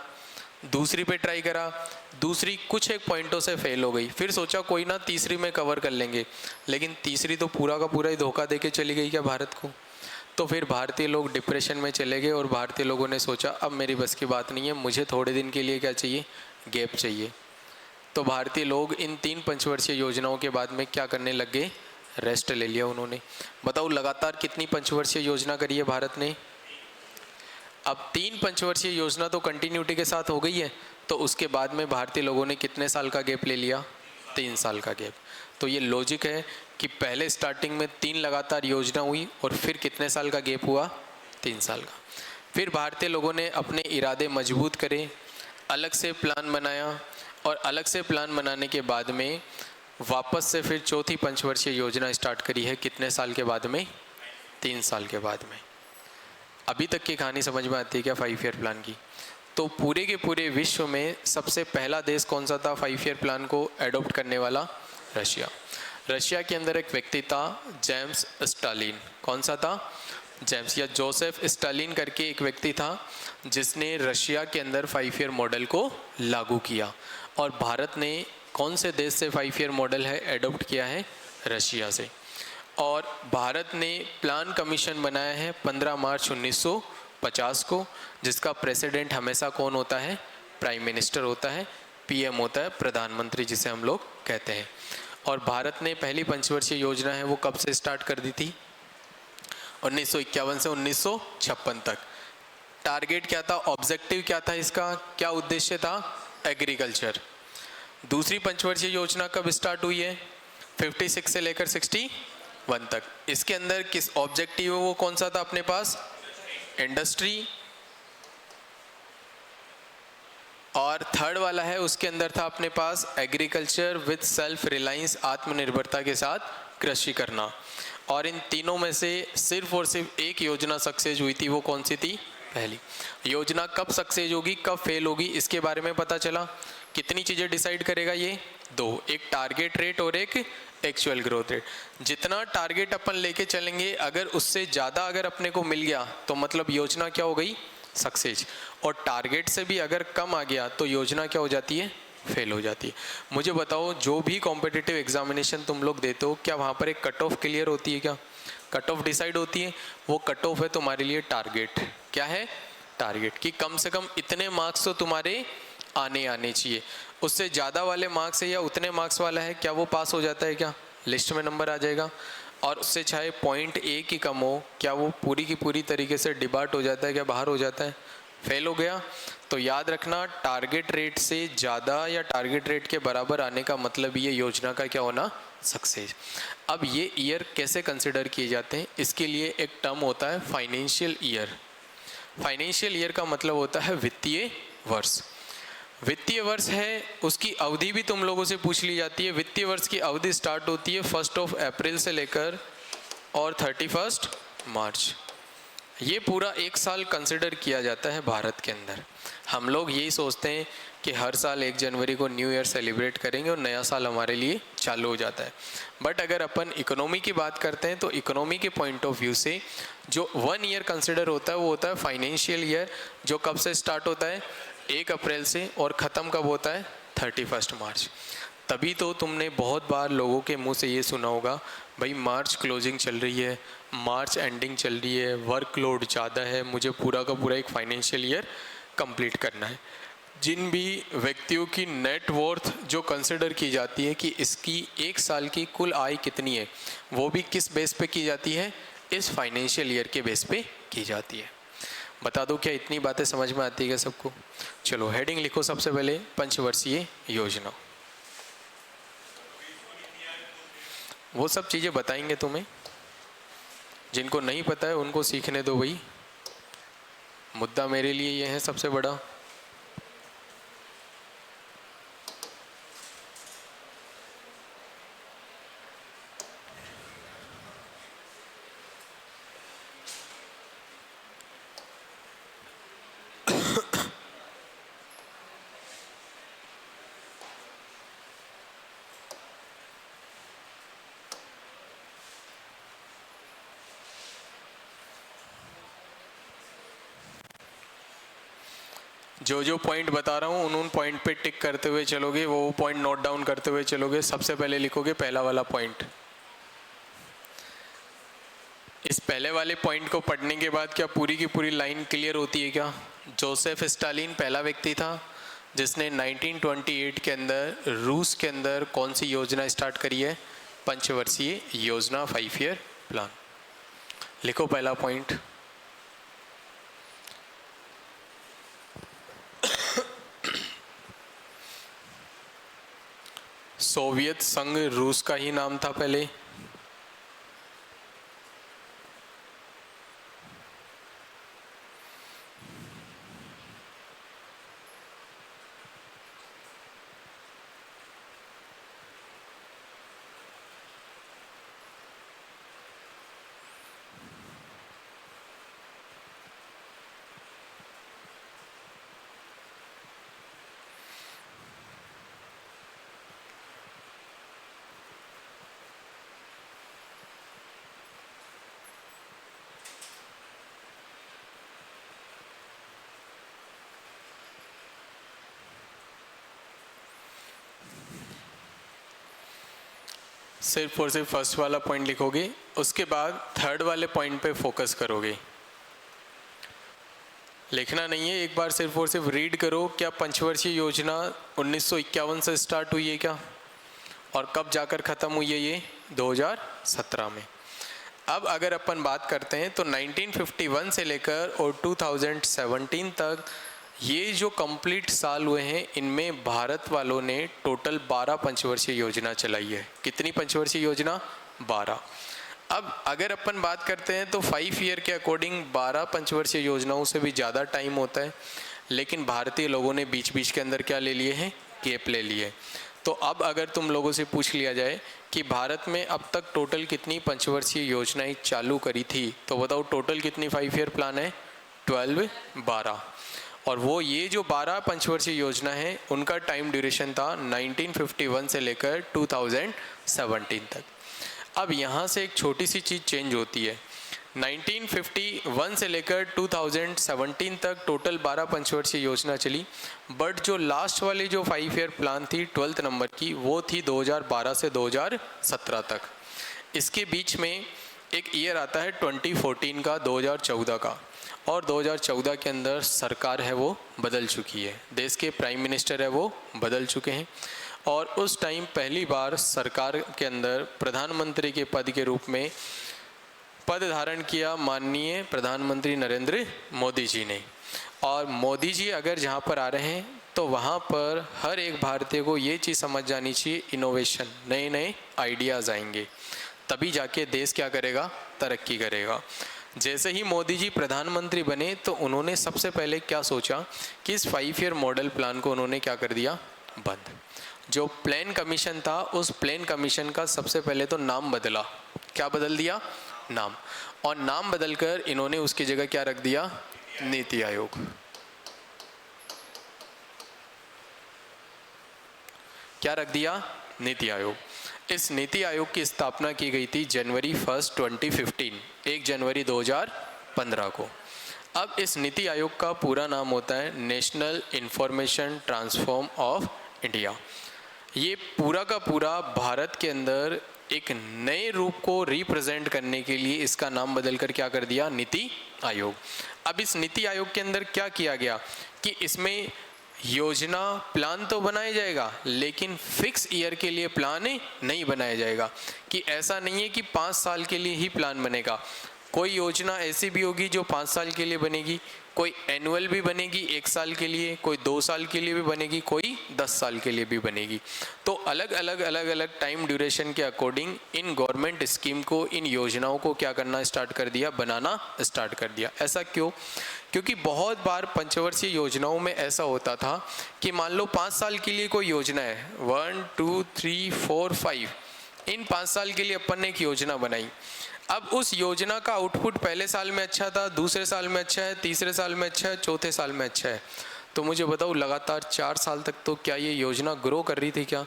दूसरी पे ट्राई करा, दूसरी कुछ एक पॉइंटों से फेल हो गई, फिर सोचा कोई ना तीसरी में कवर कर लेंगे, लेकिन तीसरी तो पूरा का पूरा ही धोखा देके चली गई क्या भारत को। तो फिर भारतीय लोग डिप्रेशन में चले गए और भारतीय लोगों ने सोचा अब मेरी बस की बात नहीं है, मुझे थोड़े दिन के लिए क्या चाहिए, गैप चाहिए। तो भारतीय लोग इन 3 पंचवर्षीय योजनाओं के बाद में क्या करने लग गए, रेस्ट ले लिया उन्होंने। बताओ लगातार कितनी पंचवर्षीय योजना करी है भारत ने। अब 3 पंचवर्षीय योजना तो कंटिन्यूटी के साथ हो गई है, तो उसके बाद में भारतीय लोगों ने कितने साल का गैप ले लिया, 3 साल का गैप। तो ये लॉजिक है कि पहले स्टार्टिंग में 3 लगातार योजना हुई और फिर कितने साल का गैप हुआ, 3 साल का। फिर भारतीय लोगों ने अपने इरादे मजबूत करे, अलग से प्लान बनाया, और अलग से प्लान बनाने के बाद में वापस से फिर चौथी पंचवर्षीय योजना स्टार्ट करी है, कितने साल के बाद में, 3 साल के बाद में। अभी तक की कहानी समझ में आती है क्या 5 ईयर प्लान की। तो पूरे के पूरे विश्व में सबसे पहला देश कौन सा था 5 ईयर प्लान को एडॉप्ट करने वाला, रशिया। रशिया के अंदर एक व्यक्ति था जेम्स स्टालिन, कौन सा था, जेम्स या जोसेफ स्टालिन करके एक व्यक्ति था जिसने रशिया के अंदर 5 ईयर मॉडल को लागू किया। और भारत ने कौन से देश से 5 ईयर मॉडल है एडॉप्ट किया है, रशिया से। और भारत ने प्लान कमीशन बनाया है 15 मार्च 1950 को, जिसका प्रेसिडेंट हमेशा कौन होता है, प्राइम मिनिस्टर होता है, पीएम होता है, प्रधानमंत्री जिसे हम लोग कहते हैं। और भारत ने पहली पंचवर्षीय योजना है वो कब से स्टार्ट कर दी थी, 1951 से 1956 तक। टारगेट क्या था, ऑब्जेक्टिव क्या था इसका, क्या उद्देश्य था, एग्रीकल्चर। दूसरी पंचवर्षीय योजना कब स्टार्ट हुई है, 56 से लेकर 61 तक। इसके अंदर किस ऑब्जेक्टिव है वो कौन सा था अपने पास, इंडस्ट्री। और थर्ड वाला है उसके अंदर था अपने पास एग्रीकल्चर विद सेल्फ रिलायंस, आत्मनिर्भरता के साथ कृषि करना। और इन तीनों में से सिर्फ और सिर्फ एक योजना सक्सेस हुई थी, वो कौन सी थी, पहली योजना। कब सक्सेस होगी कब फेल होगी इसके बारे में पता चला। कितनी चीजें डिसाइड करेगा ये, 2, एक टारगेट रेट और एक एक्चुअल ग्रोथ रेट। जितना टारगेट अपन लेके चलेंगे अगर उससे ज़्यादा अगर अपने को मिल गया तो मतलब योजना क्या हो गई, सक्सेस। और टारगेट से भी अगर कम आ गया तो योजना क्या हो जाती है, फेल हो जाती है। मुझे बताओ जो भी कॉम्पिटिटिव एग्जामिनेशन तुम लोग देते हो क्या वहाँ पर एक कट ऑफ क्लियर होती है क्या, कट ऑफ डिसाइड होती है। वो कट ऑफ है तुम्हारे लिए टारगेट, क्या है, टारगेट कि कम से कम इतने मार्क्स तो तुम्हारे आने चाहिए। उससे ज़्यादा वाले मार्क्स है या उतने मार्क्स वाला है क्या वो पास हो जाता है क्या, लिस्ट में नंबर आ जाएगा। और उससे चाहे पॉइंट एक ही कम हो क्या वो पूरी की पूरी तरीके से डिबार्ट हो जाता है क्या, बाहर हो जाता है, फेल हो गया। तो याद रखना टारगेट रेट से ज़्यादा या टारगेट रेट के बराबर आने का मतलब ये योजना का क्या होना, सक्सेस। अब ये ईयर कैसे कंसिडर किए जाते हैं, इसके लिए एक टर्म होता है फाइनेंशियल ईयर। फाइनेंशियल ईयर का मतलब होता है वित्तीय वर्ष। वित्तीय वर्ष है उसकी अवधि भी तुम लोगों से पूछ ली जाती है। वित्तीय वर्ष की अवधि स्टार्ट होती है 1 अप्रैल से लेकर और 31 मार्च। ये पूरा एक साल कंसिडर किया जाता है भारत के अंदर। हम लोग यही सोचते हैं कि हर साल 1 जनवरी को न्यू ईयर सेलिब्रेट करेंगे और नया साल हमारे लिए चालू हो जाता है। बट अगर अपन इकोनॉमी की बात करते हैं तो इकोनॉमी के पॉइंट ऑफ व्यू से जो 1 ईयर कंसिडर होता है वो होता है फाइनेंशियल ईयर, जो कब से स्टार्ट होता है 1 अप्रैल से और ख़त्म कब होता है 31 मार्च। तभी तो तुमने बहुत बार लोगों के मुंह से ये सुना होगा भाई मार्च क्लोजिंग चल रही है, मार्च एंडिंग चल रही है, वर्कलोड ज़्यादा है, मुझे पूरा का पूरा एक फाइनेंशियल ईयर कंप्लीट करना है। जिन भी व्यक्तियों की नेट वर्थ जो कंसिडर की जाती है कि इसकी एक साल की कुल आय कितनी है, वो भी किस बेस पे की जाती है, इस फाइनेंशियल ईयर के बेस पे की जाती है। बता दो क्या इतनी बातें समझ में आती है क्या सबको। चलो हेडिंग लिखो सबसे पहले, पंचवर्षीय योजना। वो सब चीज़ें बताएंगे तुम्हें, जिनको नहीं पता है उनको सीखने दो भाई। मुद्दा मेरे लिए ये है सबसे बड़ा। जो जो पॉइंट बता रहा हूँ उन पॉइंट पे टिक करते हुए चलोगे, वो पॉइंट नोट डाउन करते हुए चलोगे। सबसे पहले लिखोगे पहला वाला पॉइंट। इस पहले वाले पॉइंट को पढ़ने के बाद क्या पूरी की पूरी लाइन क्लियर होती है क्या? जोसेफ स्टालिन पहला व्यक्ति था जिसने 1928 के अंदर रूस के अंदर कौन सी योजना स्टार्ट करी है? पंचवर्षीय योजना, 5 ईयर प्लान। लिखो पहला पॉइंट। सोवियत संघ रूस का ही नाम था पहले। सिर्फ और सिर्फ फर्स्ट वाला पॉइंट लिखोगे, उसके बाद थर्ड वाले पॉइंट पे फोकस करोगे। लिखना नहीं है, एक बार सिर्फ और सिर्फ रीड करो। क्या पंचवर्षीय योजना 1951 से स्टार्ट हुई है क्या? और कब जाकर ख़त्म हुई है ये? 2017 में। अब अगर अपन बात करते हैं तो 1951 से लेकर और 2017 तक ये जो कंप्लीट साल हुए हैं, इनमें भारत वालों ने टोटल 12 पंचवर्षीय योजना चलाई है। कितनी पंचवर्षीय योजना? 12। अब अगर अपन बात करते हैं तो 5 ईयर के अकॉर्डिंग 12 पंचवर्षीय योजनाओं से भी ज़्यादा टाइम होता है, लेकिन भारतीय लोगों ने बीच बीच के अंदर क्या ले लिए हैं? गैप ले लिए। तो अब अगर तुम लोगों से पूछ लिया जाए कि भारत में अब तक टोटल कितनी पंचवर्षीय योजनाएं चालू करी थी, तो बताओ टोटल कितनी 5 ईयर प्लान है? 12। और वो ये जो 12 पंचवर्षीय योजना है उनका टाइम ड्यूरेशन था 1951 से लेकर 2017 तक। अब यहाँ से एक छोटी सी चीज़ चेंज होती है। 1951 से लेकर 2017 तक टोटल 12 पंचवर्षीय योजना चली, बट जो लास्ट वाली जो 5 ईयर प्लान थी 12th नंबर की, वो थी 2012 से 2017 तक। इसके बीच में एक ईयर आता है 2014 का, 2014 का, और 2014 के अंदर सरकार है वो बदल चुकी है, देश के प्राइम मिनिस्टर है वो बदल चुके हैं। और उस टाइम पहली बार सरकार के अंदर प्रधानमंत्री के पद के रूप में पद धारण किया माननीय प्रधानमंत्री नरेंद्र मोदी जी ने। और मोदी जी अगर जहाँ पर आ रहे हैं तो वहाँ पर हर एक भारतीय को ये चीज़ समझ जानी चाहिए, इनोवेशन, नए नए आइडियाज़ आएंगे, तभी जाके देश क्या करेगा? तरक्की करेगा। जैसे ही मोदी जी प्रधानमंत्री बने तो उन्होंने सबसे पहले क्या सोचा कि इस 5 ईयर मॉडल प्लान को उन्होंने क्या कर दिया? बंद। जो प्लान कमीशन था उस प्लान कमीशन का सबसे पहले तो नाम बदला। क्या बदल दिया? नाम। और नाम बदलकर इन्होंने उसकी जगह क्या रख दिया? नीति आयोग। क्या रख दिया? नीति आयोग। इस नीति आयोग की स्थापना की गई थी जनवरी 1, 2015, 1 जनवरी 2015 को। अब इस नीति आयोग का पूरा नाम होता है national information transform of India. ये पूरा का पूरा भारत के अंदर एक नए रूप को रिप्रेजेंट करने के लिए इसका नाम बदलकर क्या कर दिया? नीति आयोग। अब इस नीति आयोग के अंदर क्या किया गया कि इसमें योजना प्लान तो बनाया जाएगा, लेकिन फिक्स ईयर के लिए प्लान नहीं बनाया जाएगा। कि ऐसा नहीं है कि 5 साल के लिए ही प्लान बनेगा। कोई योजना ऐसी भी होगी जो 5 साल के लिए बनेगी, कोई एनुअल भी बनेगी 1 साल के लिए, कोई 2 साल के लिए भी बनेगी, कोई 10 साल के लिए भी बनेगी। तो अलग अलग टाइम ड्यूरेशन के अकॉर्डिंग इन गवर्नमेंट स्कीम को, इन योजनाओं को क्या करना स्टार्ट कर दिया? बनाना स्टार्ट कर दिया। ऐसा क्यों? क्योंकि बहुत बार पंचवर्षीय योजनाओं में ऐसा होता था कि मान लो 5 साल के लिए कोई योजना है, 1 2 3 4 5, इन 5 साल के लिए अपन ने एक योजना बनाई। अब उस योजना का आउटपुट पहले साल में अच्छा था, दूसरे साल में अच्छा है, तीसरे साल में अच्छा है, चौथे साल में अच्छा है। तो मुझे बताओ लगातार 4 साल तक तो क्या ये योजना ग्रो कर रही थी क्या?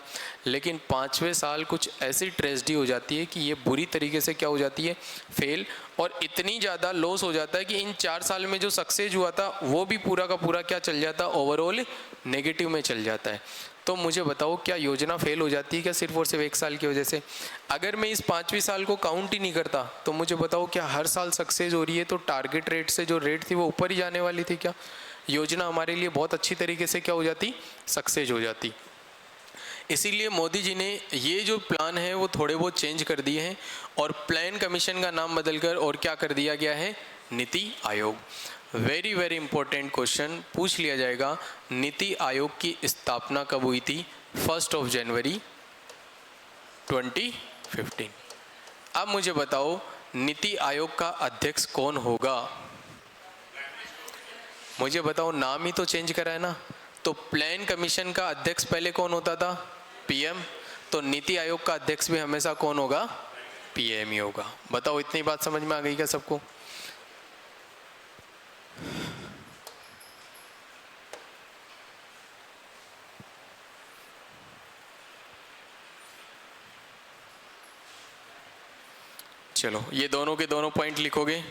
लेकिन 5वें साल कुछ ऐसी ट्रेजेडी हो जाती है कि ये बुरी तरीके से क्या हो जाती है, फेल, और इतनी ज़्यादा लॉस हो जाता है कि इन 4 साल में जो सक्सेस हुआ था वो भी पूरा का पूरा क्या चल जाता, ओवरऑल नेगेटिव में चल जाता है। तो मुझे बताओ क्या योजना फेल हो जाती है क्या सिर्फ और सिर्फ 1 साल की वजह से? अगर मैं इस 5वीं साल को काउंट ही नहीं करता तो मुझे बताओ क्या हर साल सक्सेस हो रही है तो टारगेट रेट से जो रेट थी वो ऊपर ही जाने वाली थी क्या? योजना हमारे लिए बहुत अच्छी तरीके से क्या हो जाती, सक्सेस हो जाती। इसीलिए मोदी जी ने ये जो प्लान है वो थोड़े बहुत चेंज कर दिए हैं और प्लान कमीशन का नाम बदलकर और क्या कर दिया गया है, NITI Aayog. Very very important question पूछ लिया जाएगा, नीति आयोग की स्थापना कब हुई थी? 1 जनवरी 2015। अब मुझे बताओ नीति आयोग का अध्यक्ष कौन होगा? मुझे बताओ, नाम ही तो चेंज करा है ना। तो प्लान कमीशन का अध्यक्ष पहले कौन होता था? पीएम। तो नीति आयोग का अध्यक्ष भी हमेशा कौन होगा? पीएम ही होगा। बताओ इतनी बात समझ में आ गई क्या सबको? चलो ये दोनों के दोनों पॉइंट लिखोगे।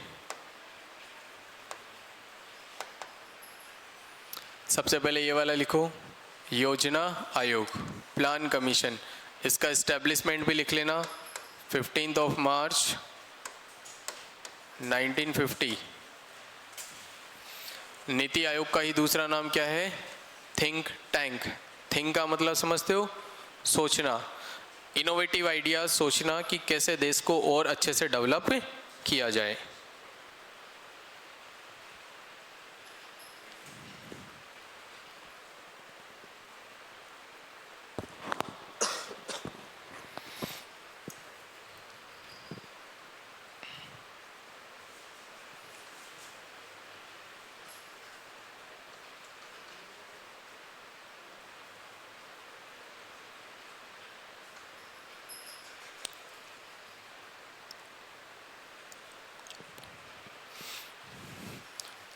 सबसे पहले ये वाला लिखो, योजना आयोग, प्लान कमीशन, इसका एस्टेब्लिशमेंट भी लिख लेना, 15 मार्च 1950। नीति आयोग का ही दूसरा नाम क्या है? Think tank. थिंक का मतलब समझते हो? सोचना, इनोवेटिव आइडियाज सोचना कि कैसे देश को और अच्छे से डेवलप किया जाए।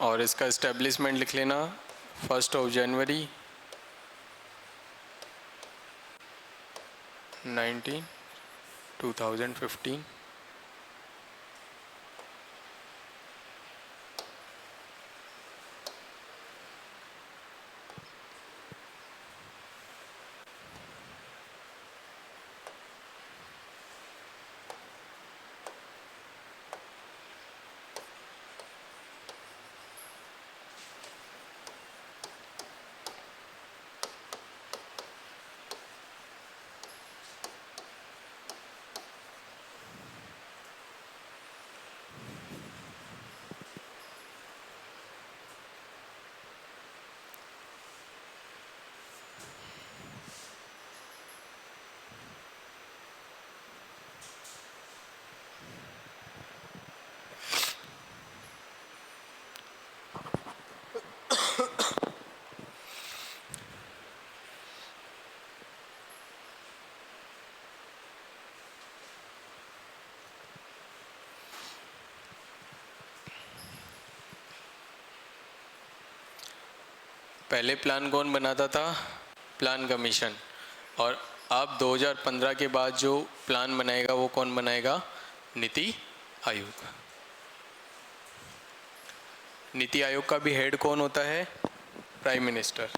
और इसका एस्टेब्लिशमेंट लिख लेना, 1 जनवरी 2015। पहले प्लान कौन बनाता था? Plan commission. और अब 2015 के बाद जो प्लान बनाएगा वो कौन बनाएगा? नीति आयोग। नीति आयोग का भी हेड कौन होता है? Prime minister.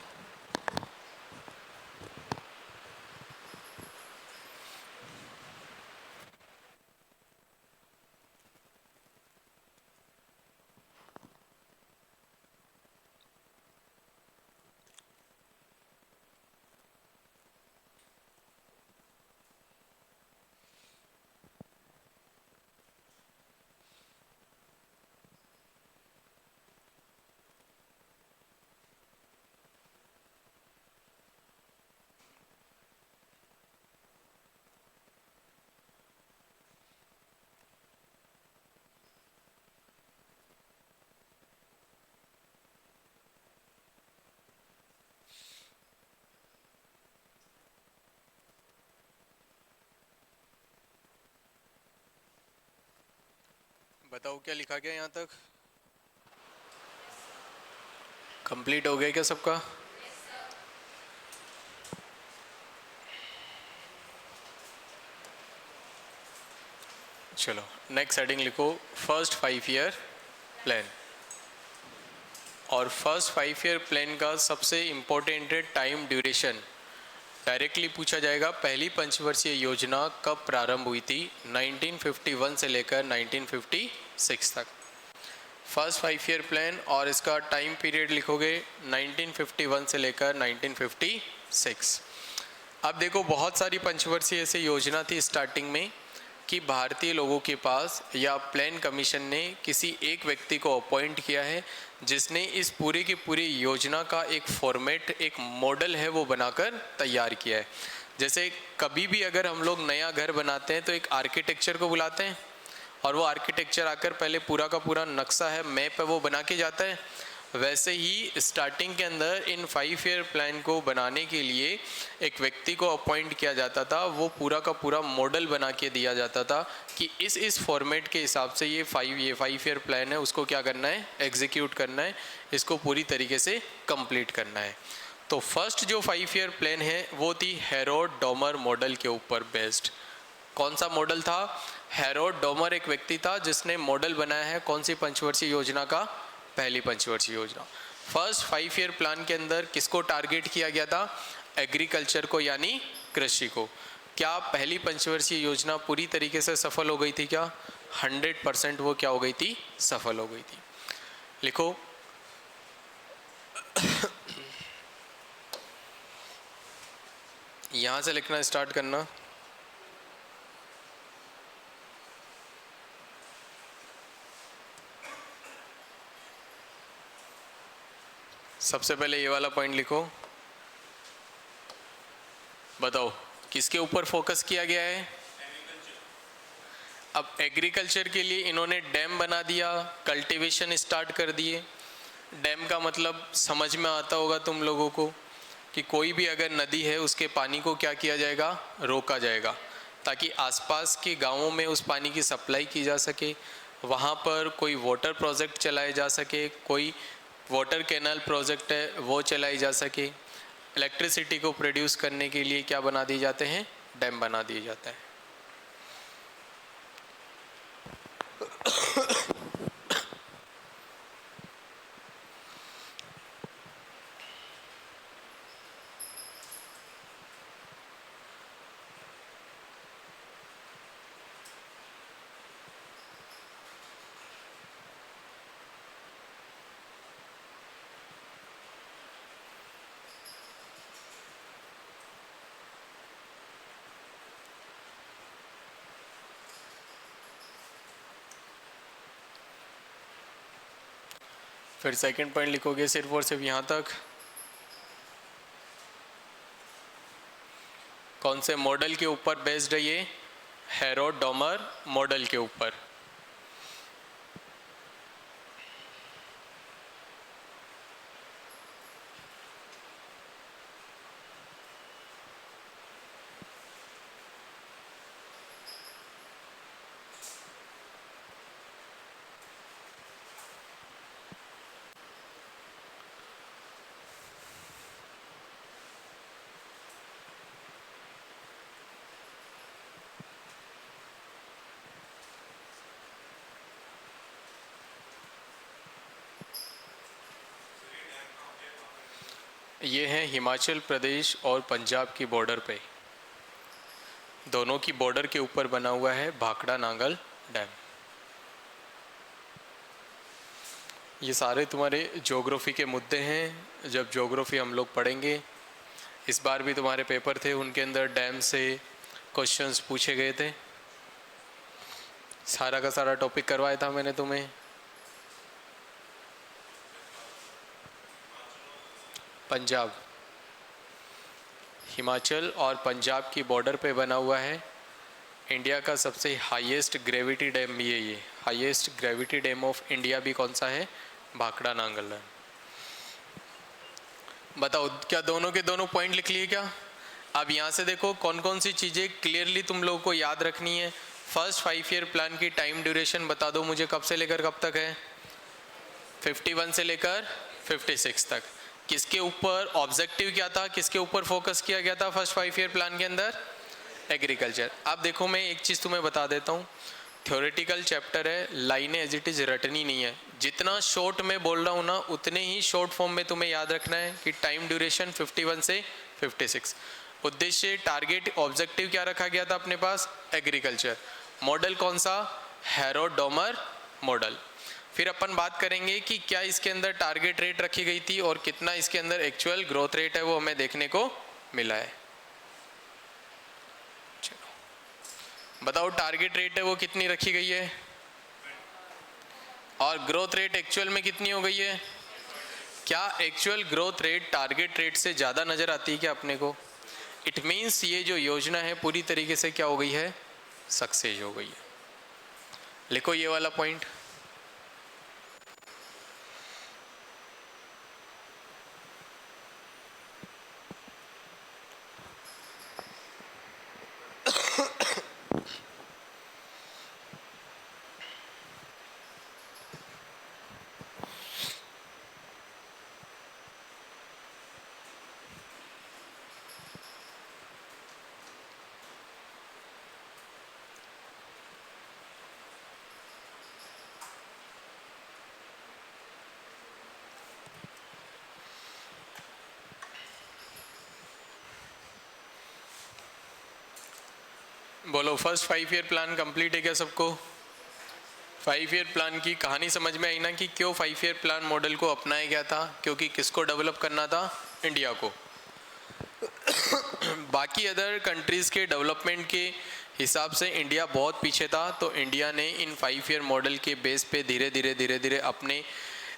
बताओ क्या लिखा गया यहाँ तक? कंप्लीट हो गया क्या सबका? चलो नेक्स्ट हेडिंग लिखो, फर्स्ट 5 ईयर प्लान। और फर्स्ट 5 ईयर प्लान का सबसे इम्पोर्टेंट है टाइम ड्यूरेशन। डायरेक्टली पूछा जाएगा पहली पंचवर्षीय योजना कब प्रारंभ हुई थी? 1951 से लेकर 1956 तक। फर्स्ट 5 ईयर प्लान और इसका टाइम पीरियड लिखोगे 1951 से लेकर 1956। अब देखो बहुत सारी पंचवर्षीय ऐसी योजना थी स्टार्टिंग में कि भारतीय लोगों के पास या प्लान कमीशन ने किसी एक व्यक्ति को अपॉइंट किया है जिसने इस पूरी की पूरी योजना का एक फॉर्मेट, एक मॉडल है वो बनाकर तैयार किया है। जैसे कभी भी अगर हम लोग नया घर बनाते हैं तो एक आर्किटेक्चर को बुलाते हैं और वो आर्किटेक्चर आकर पहले पूरा का पूरा नक्शा है, मैप है, वो बना के जाता है। वैसे ही स्टार्टिंग के अंदर इन 5 ईयर प्लान को बनाने के लिए एक व्यक्ति को अपॉइंट किया जाता था, वो पूरा का पूरा मॉडल बना के दिया जाता था कि इस फॉर्मेट के हिसाब से ये 5 ईयर प्लान है उसको क्या करना है, एग्जीक्यूट करना है, इसको पूरी तरीके से कंप्लीट करना है। तो फर्स्ट जो 5 ईयर प्लान है वो थी हेरोड डॉमर मॉडल के ऊपर बेस्ड। कौन सा मॉडल था? हेरोड डॉमर एक व्यक्ति था जिसने मॉडल बनाया है कौन सी पंचवर्षीय योजना का? पहली पंचवर्षीय योजना। फर्स्ट 5 ईयर प्लान के अंदर किसको टारगेट किया गया था? एग्रीकल्चर को, यानी कृषि को। क्या पहली पंचवर्षीय योजना पूरी तरीके से सफल हो गई थी क्या? 100% वो क्या हो गई थी? सफल हो गई थी। लिखो यहां से लिखना स्टार्ट करना। सबसे पहले ये वाला पॉइंट लिखो, बताओ किसके ऊपर फोकस किया गया है? अब एग्रीकल्चर के लिए इन्होंने डैम बना दिया, कल्टीवेशन स्टार्ट कर दिए। डैम का मतलब समझ में आता होगा तुम लोगों को कि कोई भी अगर नदी है उसके पानी को क्या किया जाएगा? रोका जाएगा, ताकि आसपास के गांवों में उस पानी की सप्लाई की जा सके, वहाँ पर कोई वाटर प्रोजेक्ट चलाए जा सके, कोई वाटर कैनाल प्रोजेक्ट है वो चलाई जा सके। इलेक्ट्रिसिटी को प्रोड्यूस करने के लिए क्या बना दिए जाते हैं? डैम बना दिए जाते हैं। फिर सेकंड पॉइंट लिखोगे सिर्फ और सिर्फ यहाँ तक। कौन से मॉडल के ऊपर बेस्ड है ये? हेरोड डॉमर मॉडल के ऊपर। ये है हिमाचल प्रदेश और पंजाब की बॉर्डर पे, दोनों की बॉर्डर के ऊपर बना हुआ है भाखड़ा नांगल डैम। ये सारे तुम्हारे ज्योग्राफी के मुद्दे हैं, जब ज्योग्राफी हम लोग पढ़ेंगे। इस बार भी तुम्हारे पेपर थे, उनके अंदर डैम से क्वेश्चंस पूछे गए थे। सारा का सारा टॉपिक करवाया था मैंने तुम्हें। पंजाब, हिमाचल और पंजाब की बॉर्डर पे बना हुआ है इंडिया का सबसे हाईएस्ट ग्रेविटी डैम भी है। ये highest gravity dam of India भी कौन सा है? भाखड़ा नांगल डैम। बताओ क्या दोनों के दोनों पॉइंट लिख लिए क्या? अब यहाँ से देखो कौन कौन सी चीज़ें क्लियरली तुम लोगों को याद रखनी है। फर्स्ट 5 ईयर प्लान की टाइम ड्यूरेशन बता दो मुझे, कब से लेकर कब तक है? 51 से लेकर 56 तक। किसके ऊपर ऑब्जेक्टिव क्या था, किसके ऊपर फोकस किया गया था फर्स्ट 5 ईयर प्लान के अंदर? एग्रीकल्चर। अब देखो मैं एक चीज़ तुम्हें बता देता हूँ, थ्योरेटिकल चैप्टर है, लाइनें एज इट इज़ रटनी नहीं है। जितना शॉर्ट में बोल रहा हूँ ना, उतने ही शॉर्ट फॉर्म में तुम्हें याद रखना है कि टाइम ड्यूरेशन 51 से 56। उद्देश्य, टारगेट, ऑब्जेक्टिव क्या रखा गया था अपने पास? एग्रीकल्चर। मॉडल कौन सा? Herod-Domar model. फिर अपन बात करेंगे कि क्या इसके अंदर टारगेट रेट रखी गई थी और कितना इसके अंदर एक्चुअल ग्रोथ रेट है वो हमें देखने को मिला है। चलो बताओ, टारगेट रेट है वो कितनी रखी गई है और ग्रोथ रेट एक्चुअल में कितनी हो गई है? क्या actual growth rate target rate से ज़्यादा नज़र आती है क्या अपने को? इट मीन्स ये जो योजना है पूरी तरीके से क्या हो गई है? सक्सेस हो गई है। लिखो ये वाला पॉइंट। बोलो, फर्स्ट 5 ईयर प्लान कंप्लीट है क्या सबको? 5 ईयर प्लान की कहानी समझ में आई ना कि क्यों 5 ईयर प्लान मॉडल को अपनाया गया था? क्योंकि किसको डेवलप करना था? इंडिया को। बाकी अदर कंट्रीज़ के डेवलपमेंट के हिसाब से इंडिया बहुत पीछे था, तो इंडिया ने इन 5 ईयर मॉडल के बेस पे धीरे धीरे अपने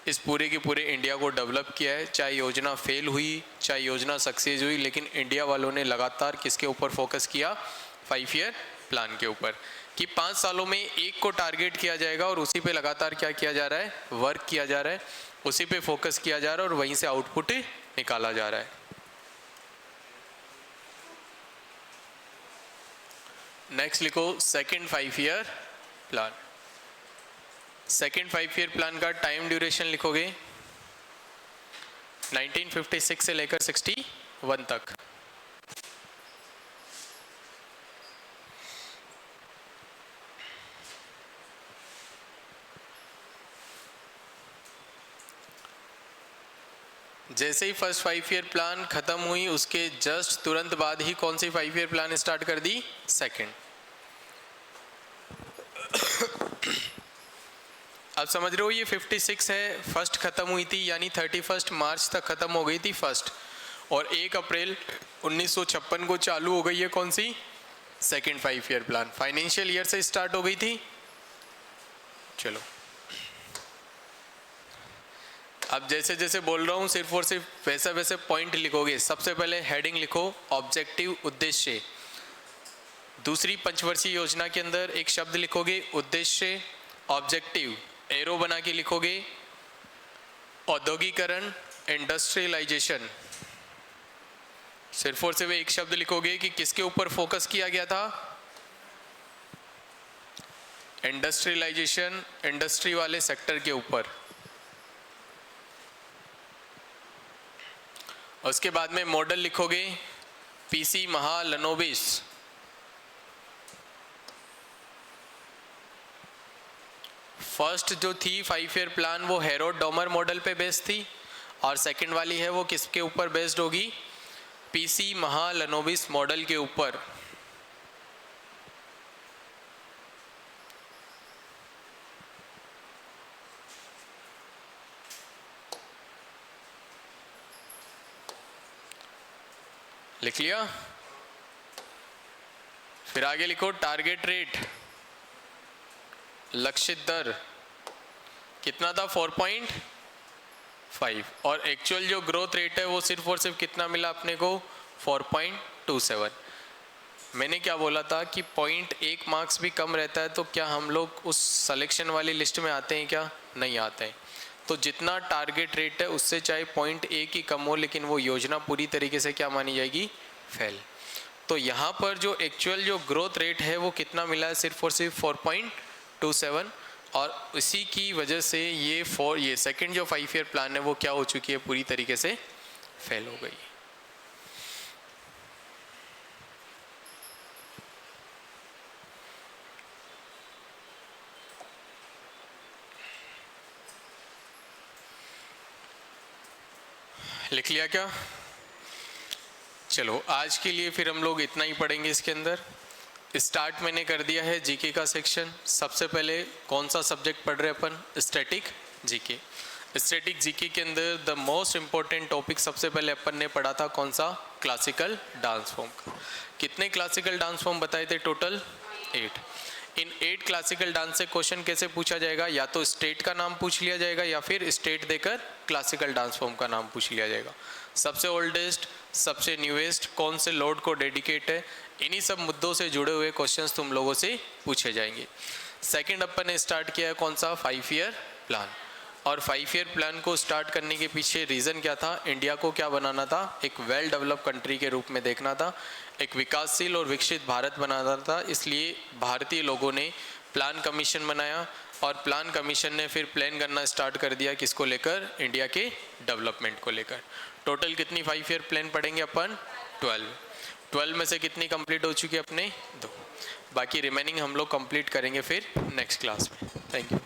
इस पूरे के पूरे इंडिया को डेवलप किया है। चाहे योजना फेल हुई, चाहे योजना सक्सेस हुई, लेकिन इंडिया वालों ने लगातार किसके ऊपर फोकस किया? 5 ईयर प्लान के ऊपर, कि 5 सालों में एक को टारगेट किया जाएगा और उसी पे लगातार क्या किया जा रहा है? वर्क किया जा रहा है, उसी पे फोकस किया जा रहा है और वहीं से आउटपुट निकाला जा रहा है। नेक्स्ट लिखो second 5 year plan. Second 5 year plan का टाइम ड्यूरेशन लिखोगे 1956 से लेकर 61 तक। जैसे ही फर्स्ट 5 ईयर प्लान खत्म हुई, उसके जस्ट तुरंत बाद ही कौन सी 5 ईयर प्लान स्टार्ट कर दी? सेकंड। अब समझ रहे हो, ये 56 है, फर्स्ट खत्म हुई थी, यानी 31 मार्च तक खत्म हो गई थी फर्स्ट, और 1 अप्रैल 1956 को चालू हो गई है कौन सी? Second 5 year plan. Financial year से स्टार्ट हो गई थी। चलो अब जैसे जैसे बोल रहा हूँ सिर्फ और सिर्फ वैसे वैसे पॉइंट लिखोगे। सबसे पहले हेडिंग लिखो ऑब्जेक्टिव, उद्देश्य। दूसरी पंचवर्षीय योजना के अंदर एक शब्द लिखोगे उद्देश्य, ऑब्जेक्टिव, एरो बना के लिखोगे औद्योगिकरण, इंडस्ट्रियलाइजेशन। सिर्फ और सिर्फ एक शब्द लिखोगे कि किसके ऊपर फोकस किया गया था? इंडस्ट्रियलाइजेशन, इंडस्ट्री वाले सेक्टर के ऊपर। उसके बाद में मॉडल लिखोगे पीसी महालनोबिस। फर्स्ट जो थी 5 ईयर प्लान वो हेरोड-डॉमर मॉडल पे बेस्ड थी, और सेकंड वाली है वो किसके ऊपर बेस्ड होगी? पीसी महालनोबिस मॉडल के ऊपर। लिख लिया? फिर आगे लिखो टारगेट रेट, लक्षित दर कितना था? 4.5, और एक्चुअल जो ग्रोथ रेट है वो सिर्फ और सिर्फ कितना मिला अपने को? 4.27। मैंने क्या बोला था कि 0.1 मार्क्स भी कम रहता है तो क्या हम लोग उस सिलेक्शन वाली लिस्ट में आते हैं क्या? नहीं आते हैं। तो जितना टारगेट रेट है उससे चाहे 0.1 ही कम हो, लेकिन वो योजना पूरी तरीके से क्या मानी जाएगी? फेल। तो यहाँ पर जो एक्चुअल जो ग्रोथ रेट है वो कितना मिला है? सिर्फ और सिर्फ 4.27, और उसी की वजह से ये सेकंड जो 5 ईयर प्लान है वो क्या हो चुकी है, पूरी तरीके से फेल हो गई। लिख लिया क्या? चलो आज के लिए फिर हम लोग इतना ही पढ़ेंगे। इसके अंदर स्टार्ट मैंने कर दिया है जीके का सेक्शन। सबसे पहले कौन सा सब्जेक्ट पढ़ रहे अपन? Static GK. स्टैटिक जीके के अंदर द मोस्ट इंपॉर्टेंट टॉपिक सबसे पहले अपन ने पढ़ा था कौन सा? क्लासिकल डांस फॉर्म का। कितने क्लासिकल डांस फॉर्म बताए थे? टोटल 8। इन 8 क्लासिकल डांस से क्वेश्चन कैसे पूछा जाएगा? या तो स्टेट का नाम पूछ लिया जाएगा या फिर स्टेट देकर क्लासिकल डांस फॉर्म का नाम पूछ लिया जाएगा। सबसे ओल्डेस्ट, सबसे न्यूएस्ट, कौन से लॉर्ड को डेडिकेट है, इन्हीं सब मुद्दों से जुड़े हुए क्वेश्चंस तुम लोगों से पूछे जाएंगे। सेकंड अपन ने स्टार्ट किया है कौन सा? 5 ईयर प्लान। और 5 ईयर प्लान को स्टार्ट करने के पीछे रीज़न क्या था? इंडिया को क्या बनाना था? एक वेल डेवलप्ड कंट्री के रूप में देखना था, एक विकासशील और विकसित भारत बनाना था। इसलिए भारतीय लोगों ने प्लान कमीशन बनाया और प्लान कमीशन ने फिर प्लान करना स्टार्ट कर दिया किसको लेकर? इंडिया के डेवलपमेंट को लेकर। टोटल कितनी 5 ईयर प्लान पढ़ेंगे अपन? 12 में से कितनी कंप्लीट हो चुकी है अपने? 2। बाकी रिमेनिंग हम लोग कंप्लीट करेंगे फिर नेक्स्ट क्लास में। Thank you.